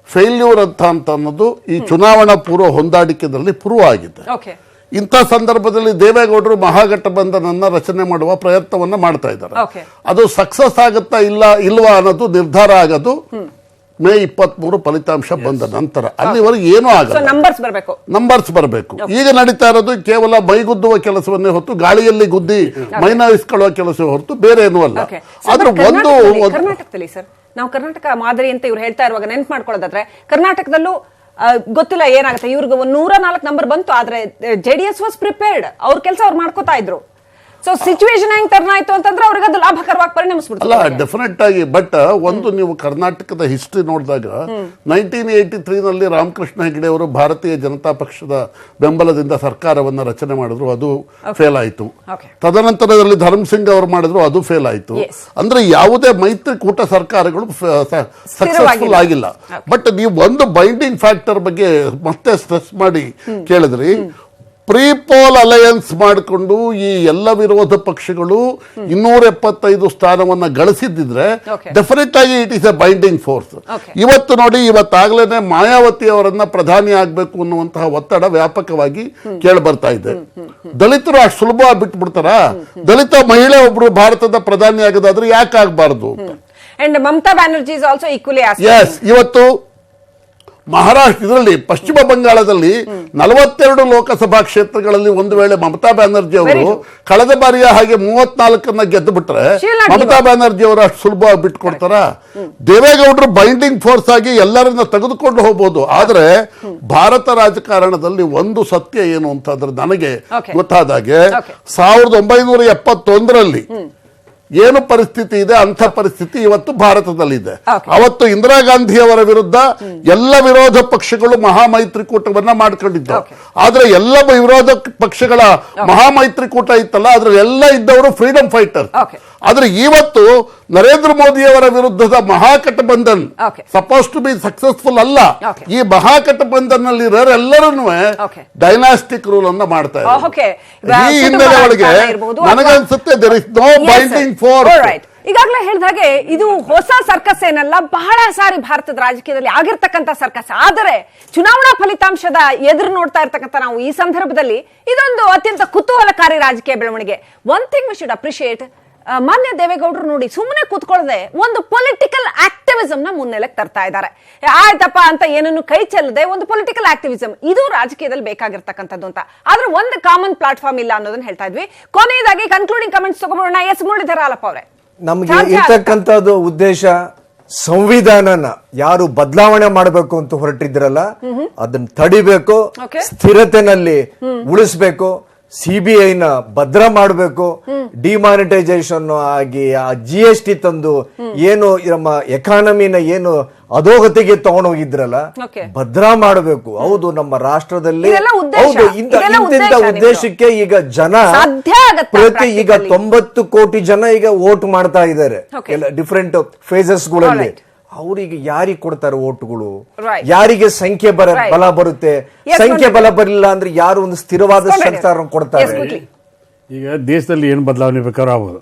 ಫೇಲ್ಯೂರ್ ಅಂತ ಅನ್ನೋದು ಈ ಚುನಾವಣಾ ಪೂರ್ವ ಹೊಂದಾಣಿಕೆಯಲ್ಲಿ ಪ್ರೂವ್ ಆಗಿದೆ. ಓಕೆ, ಇಂಥ ಸಂದರ್ಭದಲ್ಲಿ ದೇವೇಗೌಡರು ಮಹಾಗಠಬಂಧನನ್ನ ರಚನೆ ಮಾಡುವ ಪ್ರಯತ್ನವನ್ನ ಮಾಡ್ತಾ ಇದ್ದಾರೆ. Okay. ಅದು ಸಕ್ಸಸ್ ಆಗುತ್ತಾ ಇಲ್ವಾ ಅನ್ನೋದು ನಿರ್ಧಾರ ಆಗೋದು ಮೇ 23 ಫಲಿತಾಂಶ ಬಂದ ನಂತರ. ಅಲ್ಲಿವರೆಗೆ ಏನೂ ಆಗಲ್ಲ, ನಂಬರ್ಸ್ ಬರಬೇಕು. ಈಗ ನಡೀತಾ ಇರೋದು ಕೇವಲ ಮೈಗುದ್ದುವ ಕೆಲಸವನ್ನೇ ಹೊತ್ತು, ಗಾಳಿಯಲ್ಲಿ ಗುದ್ದಿ ಮೈನಾಯಿಸ್ಕೊಳ್ಳುವ ಕೆಲಸ ಹೊರತು ಬೇರೆ ಏನೂ ಅಲ್ಲ. ಆದ್ರೆ ಕರ್ನಾಟಕದಲ್ಲಿ ಸರ್, ನಾವು ಕರ್ನಾಟಕ ಮಾದರಿ ಅಂತ ಇವ್ರು ಹೇಳ್ತಾ ಇರುವಾಗ ನೆನ್ಪು ಮಾಡ್ಕೊಳ್ಳೋದಾದ್ರೆ, ಕರ್ನಾಟಕದಲ್ಲೂ ಗೊತ್ತಿಲ್ಲ ಏನಾಗುತ್ತೆ, ಇವ್ರಿಗೆ 104 ನಂಬರ್ ಬಂತು. ಆದ್ರೆ JDS ವಾಸ್ ಪ್ರಿಪೇರ್ಡ್, ಅವ್ರ ಕೆಲಸ ಅವ್ರು ಮಾಡ್ಕೋತಾ ಇದ್ರು. ಸೊ ಸಿಚುವೇಶನ್ ಹೆಂಗ್ ಟರ್ನ್ ಆಯ್ತು ಅಂತಂದ್ರೆ ಅವ್ರಿಗೆ ಅದು ಲಾಭಕರವಾಗಿ ಪರಿಣಮಿಸ್ಬಿಡ್ತು. ಅಲ್ಲ, ಡೆಫಿನೆಟ್ ಆಗಿ. ಬಟ್ ಒಂದು ನೀವು ಕರ್ನಾಟಕದ ಹಿಸ್ಟ್ರಿ ನೋಡಿದಾಗ 1983 ನಲ್ಲಿ ರಾಮಕೃಷ್ಣ ಹೆಗಡೆ ಅವರು ಭಾರತೀಯ ಜನತಾ ಪಕ್ಷದ ಬೆಂಬಲದಿಂದ ಸರ್ಕಾರವನ್ನ ರಚನೆ ಮಾಡಿದ್ರು, ಅದು ಫೇಲ್ ಆಯ್ತು. ತದನಂತರದಲ್ಲಿ ಧರ್ಮಸಿಂಗ್ ಅವರು ಮಾಡಿದ್ರು, ಅದು ಫೇಲ್ ಆಯ್ತು. ಅಂದ್ರೆ ಯಾವುದೇ ಮೈತ್ರಿಕೂಟ ಸರ್ಕಾರಗಳು ಸಕ್ಸಸ್ಫುಲ್ ಆಗಿಲ್ಲ. ಬಟ್ ನೀವು ಒಂದು ಬೈಂಡಿಂಗ್ ಫ್ಯಾಕ್ಟರ್ ಬಗ್ಗೆ ಮತ್ತೆ ಸ್ಟ್ರೆಸ್ ಮಾಡಿ ಕೇಳಿದ್ರಿ. ಪ್ರೀಪೋಲ್ ಅಲಯನ್ಸ್ ಮಾಡಿಕೊಂಡು ಈ ಎಲ್ಲ ವಿರೋಧ ಪಕ್ಷಗಳು 275 ಸ್ಥಾನವನ್ನ ಗಳಿಸಿದ್ರೆ ಡೆಫಿನೆಟ್ ಆಗಿ it is A binding force. ಇವತ್ತು ನೋಡಿ, ಇವತ್ತಾಗ್ಲೇನೆ ಮಾಯಾವತಿ ಅವರನ್ನ ಪ್ರಧಾನಿ ಆಗ್ಬೇಕು ಅನ್ನುವಂತಹ ಒತ್ತಡ ವ್ಯಾಪಕವಾಗಿ ಕೇಳಿ ಬರ್ತಾ ಇದೆ. ದಲಿತರು ಅಷ್ಟು ಸುಲಭವಾಗಿ ಬಿಟ್ಬಿಡ್ತಾರ? ದಲಿತ ಮಹಿಳೆ ಒಬ್ರು ಭಾರತದ ಪ್ರಧಾನಿ ಆಗೋದಾದ್ರೆ ಯಾಕೆ ಆಗ್ಬಾರ್ದು? Mamata Banerjee is also equally yes. ಇವತ್ತು ಮಹಾರಾಷ್ಟ್ರ, ಇದರಲ್ಲಿ ಪಶ್ಚಿಮ ಬಂಗಾಳದಲ್ಲಿ 42 ಲೋಕಸಭಾ ಕ್ಷೇತ್ರಗಳಲ್ಲಿ ಒಂದು ವೇಳೆ ಮಮತಾ ಬ್ಯಾನರ್ಜಿ ಅವರು ಕಳೆದ ಬಾರಿಯ ಹಾಗೆ 34 ಗೆದ್ದು ಬಿಟ್ರೆ ಮಮತಾ ಬ್ಯಾನರ್ಜಿ ಅವರು ಅಷ್ಟು ಸುಲಭವಾಗಿ ಬಿಟ್ಕೊಡ್ತಾರ? ದೇವೇಗೌಡರು ಬೈಂಡಿಂಗ್ ಫೋರ್ಸ್ ಆಗಿ ಎಲ್ಲರನ್ನ ತೆಗೆದುಕೊಂಡು ಹೋಗ್ಬೋದು. ಆದ್ರೆ ಭಾರತ ರಾಜಕಾರಣದಲ್ಲಿ ಒಂದು ಸತ್ಯ ಏನು ಅಂತಂದ್ರೆ, ನನಗೆ ಗೊತ್ತಾದಾಗೆ 1971ರಲ್ಲಿ ಏನು ಪರಿಸ್ಥಿತಿ ಇದೆ ಅಂಥ ಪರಿಸ್ಥಿತಿ ಇವತ್ತು ಭಾರತದಲ್ಲಿದೆ. ಅವತ್ತು ಇಂದಿರಾ ಗಾಂಧಿ ಅವರ ವಿರುದ್ಧ ಎಲ್ಲ ವಿರೋಧ ಪಕ್ಷಗಳು ಮಹಾಮೈತ್ರಿಕೂಟವನ್ನ ಮಾಡ್ಕೊಂಡಿದ್ದು. ಆದ್ರೆ ಎಲ್ಲ ವಿರೋಧ ಪಕ್ಷಗಳ ಮಹಾಮೈತ್ರಿಕೂಟ ಇತ್ತಲ್ಲ, ಅದ್ರಲ್ಲೆಲ್ಲ ಇದ್ದವರು ಫ್ರೀಡಂ ಫೈಟರ್. ಆದ್ರೆ ಇವತ್ತು ನರೇಂದ್ರ ಮೋದಿ ಅವರ ವಿರುದ್ಧದ Mahagathbandhan supposed to be successful ಅಲ್ಲ. ಈ ಮಹಾಗಠಬಂಧನ್ ನಲ್ಲಿ ಎಲ್ಲರೂ ಡೈನಾಸ್ಟಿಕ್ ರೂಲ್ ಅನ್ನ ಮಾಡ್ತಾ ಇದ್ದಾರೆ. ಈ ಹಿನ್ನೆಲೆ ಒಳಗೆ ನನಗನ್ಸುತ್ತೆ there is no binding force. ಈಗಾಗಲೇ ಹೇಳಿದ ಹಾಗೆ ಇದು ಹೊಸ ಸರ್ಕಸ್ ಏನಲ್ಲ, ಬಹಳ ಸಾರಿ ಭಾರತದ ರಾಜಕೀಯದಲ್ಲಿ ಆಗಿರ್ತಕ್ಕಂಥ ಸರ್ಕಸ್. ಆದರೆ ಚುನಾವಣಾ ಫಲಿತಾಂಶದ ಎದುರು ನೋಡ್ತಾ ಇರ್ತಕ್ಕಂಥ ನಾವು ಈ ಸಂದರ್ಭದಲ್ಲಿ ಇದೊಂದು ಅತ್ಯಂತ ಕುತೂಹಲಕಾರಿ ರಾಜಕೀಯ ಬೆಳವಣಿಗೆ. One thing we should appreciate, ಮಾನ್ಯ ದೇವೇಗೌಡರು ನೋಡಿ ಸುಮ್ಮನೆ ಕೂತ್ಕೊಳ್ಳದೆ ಒಂದು ಪೊಲಿಟಿಕಲ್ ಆಕ್ಟಿವಿಸಮ್ ನ ಮುನ್ನೆಲೆಗೆ ತರ್ತಾ ಇದ್ದಾರೆ. ಆಯ್ತಪ್ಪ ಅಂತ ಏನನ್ನು ಕೈ ಚೆಲ್ಲದೆ ಒಂದು ಪೊಲಿಟಿಕಲ್ ಆಕ್ಟಿವಿಸಮ್, ಇದು ರಾಜಕೀಯದಲ್ಲಿ ಬೇಕಾಗಿರ್ತಕ್ಕಂಥದ್ದು ಅಂತ. ಆದ್ರೆ ಒಂದು ಕಾಮನ್ ಪ್ಲಾಟ್ಫಾರ್ಮ್ ಇಲ್ಲ ಅನ್ನೋದನ್ನ ಹೇಳ್ತಾ ಇದ್ವಿ. ಕೊನೆಯದಾಗಿ ಕನ್ಕ್ಲೂಡಿಂಗ್ ಕಮೆಂಟ್ಸ್ ತಗೊಂಡ್ಬಿಡೋಣ. ಎಸ್ ಮುರಳೀಧರ ಹಾಲಪ್ಪ ಅವರೇ, ನಮ್ಗೆ ಇರ್ತಕ್ಕಂಥದ್ದು ಉದ್ದೇಶ, ಸಂವಿಧಾನನ ಯಾರು ಬದಲಾವಣೆ ಮಾಡಬೇಕು ಅಂತ ಹೊರಟಿದ್ರಲ್ಲ ಅದನ್ನ ತಡಿಬೇಕು, ಸ್ಥಿರತೆನಲ್ಲಿ ಉಳಿಸ್ಬೇಕು, CBI ಭದ್ರ ಮಾಡಬೇಕು, ಡಿಮಾನಿಟೈಸೇಷನ್ ಆಗಿ ಆ GST ತಂದು ಏನು ನಮ್ಮ ಎಕಾನಮಿನ ಏನು ಅಧೋಗತಿಗೆ ತಗೊಂಡೋಗಿದ್ರಲ್ಲ ಭದ್ರ ಮಾಡಬೇಕು. ಹೌದು, ನಮ್ಮ ರಾಷ್ಟ್ರದಲ್ಲಿ ಹೌದು ಇಂಥ ಉದ್ದೇಶಕ್ಕೆ ಈಗ ಜನ ಈಗ 90 ಕೋಟಿ ಜನ ಈಗ ವೋಟ್ ಮಾಡ್ತಾ ಇದ್ದಾರೆ ಡಿಫರೆಂಟ್ ಫೇಸಸ್ ಗಳಲ್ಲಿ. ಅವರಿಗೆ ಯಾರಿಗೆ ಕೊಡ್ತಾರೆ ಓಟ್ಗಳು? ಯಾರಿಗೆ ಸಂಖ್ಯೆ ಬಲ ಬರುತ್ತೆ? ಸಂಖ್ಯೆ ಬಲ ಬರಲಿಲ್ಲ ಅಂದ್ರೆ ಯಾರು ಒಂದು ಸ್ಥಿರವಾದ ಸರ್ಕಾರ ಕೊಡ್ತಾರೆ? ಈಗ ದೇಶದಲ್ಲಿ ಏನು ಬದಲಾವಣೆ ಬೇಕಾದ್ರೂ ಆಗ್ಬೋದು.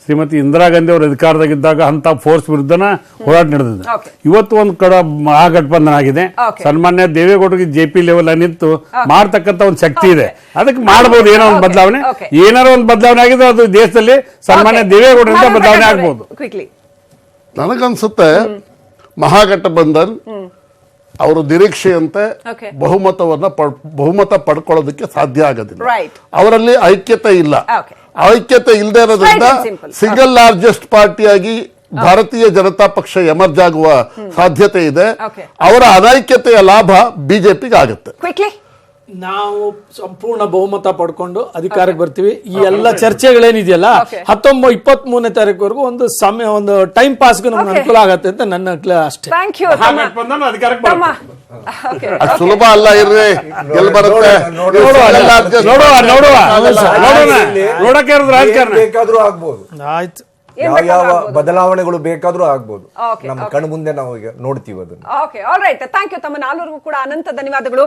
ಶ್ರೀಮತಿ ಇಂದಿರಾ ಗಾಂಧಿ ಅವರು ಅಧಿಕಾರದಾಗಿದ್ದಾಗ ಅಂತ ಫೋರ್ಸ್ ವಿರುದ್ಧನ ಹೋರಾಟ ನಡೆದಿದೆ. ಇವತ್ತು ಒಂದು ಕಡೆ ಮಹಾಗಠಬಂಧನ ಆಗಿದೆ. ಸನ್ಮಾನ್ಯ ದೇವೇಗೌಡರಿಗೆ JP ಲೆವೆಲ್ ನಿಂತು ಮಾಡ್ತಕ್ಕಂಥ ಒಂದು ಶಕ್ತಿ ಇದೆ. ಅದಕ್ಕೆ ಮಾಡಬಹುದು ಏನೋ ಒಂದು ಬದಲಾವಣೆ. ಏನಾರು ಒಂದು ಬದಲಾವಣೆ ಆಗಿದೆ ಅದು ದೇಶದಲ್ಲಿ ಸನ್ಮಾನ್ಯ ದೇವೇಗೌಡರಿಂದ ಬದಲಾವಣೆ ಆಗ್ಬಹುದು. ನನಗನ್ಸುತ್ತೆ ಮಹಾಗಠಬಂಧನ್ ಅವರು ನಿರೀಕ್ಷೆಯಂತೆ ಬಹುಮತ ಪಡ್ಕೊಳ್ಳೋದಕ್ಕೆ ಸಾಧ್ಯ ಆಗೋದಿಲ್ಲ. ಅವರಲ್ಲಿ ಐಕ್ಯತೆ ಇಲ್ಲ. ಐಕ್ಯತೆ ಇಲ್ಲದೆ ಇರೋದ್ರಿಂದ ಸಿಂಗಲ್ ಲಾರ್ಜೆಸ್ಟ್ ಪಾರ್ಟಿಯಾಗಿ ಭಾರತೀಯ ಜನತಾ ಪಕ್ಷ ಎಮರ್ಜ್ ಆಗುವ ಸಾಧ್ಯತೆ ಇದೆ. Okay. ಅವರ ಅನೈಕ್ಯತೆಯ ಲಾಭ ಬಿಜೆಪಿಗೆ ಆಗುತ್ತೆ. ಕ್ವಿಕ್ಲಿ ನಾವು ಸಂಪೂರ್ಣ ಬಹುಮತ ಪಡ್ಕೊಂಡು ಅಧಿಕಾರಕ್ಕೆ ಬರ್ತೀವಿ. ಈ ಎಲ್ಲ ಚರ್ಚೆಗಳೇನಿದೆಯಲ್ಲ Okay. 23ನೇ ತಾರೀಕುವರೆಗೂ ಒಂದು ಸಮಯ, ಒಂದು ಟೈಮ್ ಪಾಸ್ಗೂ ನಮ್ಗೆ Okay. ಅನುಕೂಲ ಆಗತ್ತೆ ಅಂತ ನನ್ನ ಅಷ್ಟೇ. ಥ್ಯಾಂಕ್ ಯು ಮಹಾಗಠಬಂಧನ ಅಧಿಕಾರಕ್ಕೆ ಬರುತ್ತೆ. ಅಷ್ಟು ಸುಲಭ ಅಲ್ಲ ಇರ್ರಿ, ಗೆಲ್ ಬರುತ್ತೆ. ನೋಡಕ್ಕೆ ಇರೋದು ರಾಜಕಾರಣ. ಬೇಕಾದ್ರೂ ಆಗ್ಬೋದು, ಆಯ್ತು. ಯಾವ ಬದಲಾವಣೆಗಳು ಬೇಕಾದ್ರೂ ಆಗ್ಬೋದು. Okay, ನಮ್ಮ ಕಣ್ಣು ಮುಂದೆ ನಾವು ಈಗ ನೋಡ್ತೀವಿ ಅದನ್ನ. Okay, all right, thank you. ತಮ್ಮ ನಾಲ್ವರಿಗೂ ಕೂಡ ಅನಂತ ಧನ್ಯವಾದಗಳು.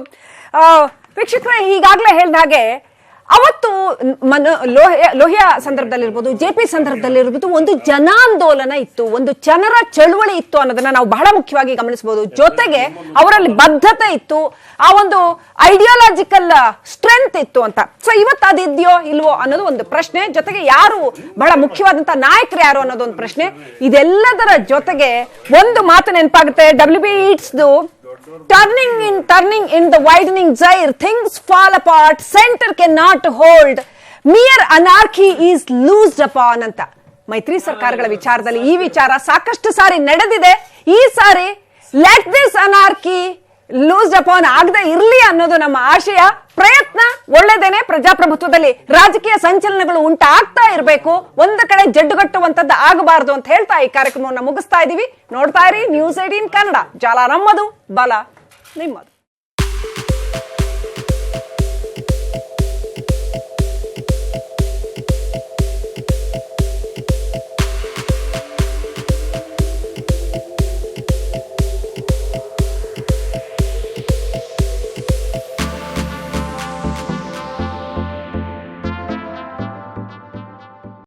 ವೀಕ್ಷಕರೇ, ಈಗಾಗಲೇ ಹೇಳಿದ ಹಾಗೆ ಅವತ್ತು ಲೋಹಿಯಾ ಸಂದರ್ಭದಲ್ಲಿರ್ಬೋದು, ಜೆಪಿ ಸಂದರ್ಭದಲ್ಲಿರ್ಬೋದು, ಒಂದು ಜನಾಂದೋಲನ ಇತ್ತು, ಒಂದು ಜನರ ಚಳುವಳಿ ಇತ್ತು ಅನ್ನೋದನ್ನ ನಾವು ಬಹಳ ಮುಖ್ಯವಾಗಿ ಗಮನಿಸಬಹುದು. ಜೊತೆಗೆ ಅವರಲ್ಲಿ ಬದ್ಧತೆ ಇತ್ತು, ಆ ಒಂದು ಐಡಿಯಾಲಜಿಕಲ್ ಸ್ಟ್ರೆಂತ್ ಇತ್ತು ಅಂತ. ಸೊ ಇವತ್ತು ಅದಿದೆಯೋ ಇಲ್ವೋ ಅನ್ನೋದು ಒಂದು ಪ್ರಶ್ನೆ. ಜೊತೆಗೆ ಯಾರು ಬಹಳ ಮುಖ್ಯವಾದಂತಹ ನಾಯಕರು ಯಾರು ಅನ್ನೋದು ಒಂದು ಪ್ರಶ್ನೆ. ಇದೆಲ್ಲದರ ಜೊತೆಗೆ ಒಂದು ಮಾತು ನೆನಪಾಗುತ್ತೆ, WB Yeatsದು turning in the widening gyre, things fall apart, center cannot hold, mere anarchy is loosed upon ಅಂತ. ಮೈತ್ರಿ ಸರ್ಕಾರಗಳ ವಿಚಾರದಲ್ಲಿ ಈ ವಿಚಾರ ಸಾಕಷ್ಟು ಸಾರಿ ನಡೆದಿದೆ. ಈ ಸಾರಿ ಲೆಟ್ ದಿಸ್ ಅನಾರ್ಕಿ ಲೂಸ್ಡ್ ಅಪಾನ್ ಆಗದೆ ಇರ್ಲಿ ಅನ್ನೋದು ನಮ್ಮ ಆಶಯ. ಪ್ರಯತ್ನ ಒಳ್ಳೆದೇನೆ. ಪ್ರಜಾಪ್ರಭುತ್ವದಲ್ಲಿ ರಾಜಕೀಯ ಸಂಚಲನಗಳು ಉಂಟಾಗ್ತಾ ಇರಬೇಕು, ಒಂದು ಕಡೆ ಜಡ್ಡುಗಟ್ಟುವಂತದ್ದು ಆಗಬಾರದು ಅಂತ ಹೇಳ್ತಾ ಈ ಕಾರ್ಯಕ್ರಮವನ್ನು ಮುಗಿಸ್ತಾ ಇದೀವಿ. ನೋಡ್ತಾ ಇರಿ News 18 ಕನ್ನಡ. ಜಾಲ ನಮ್ಮದು, ಬಲ ನಿಮ್ಮದು.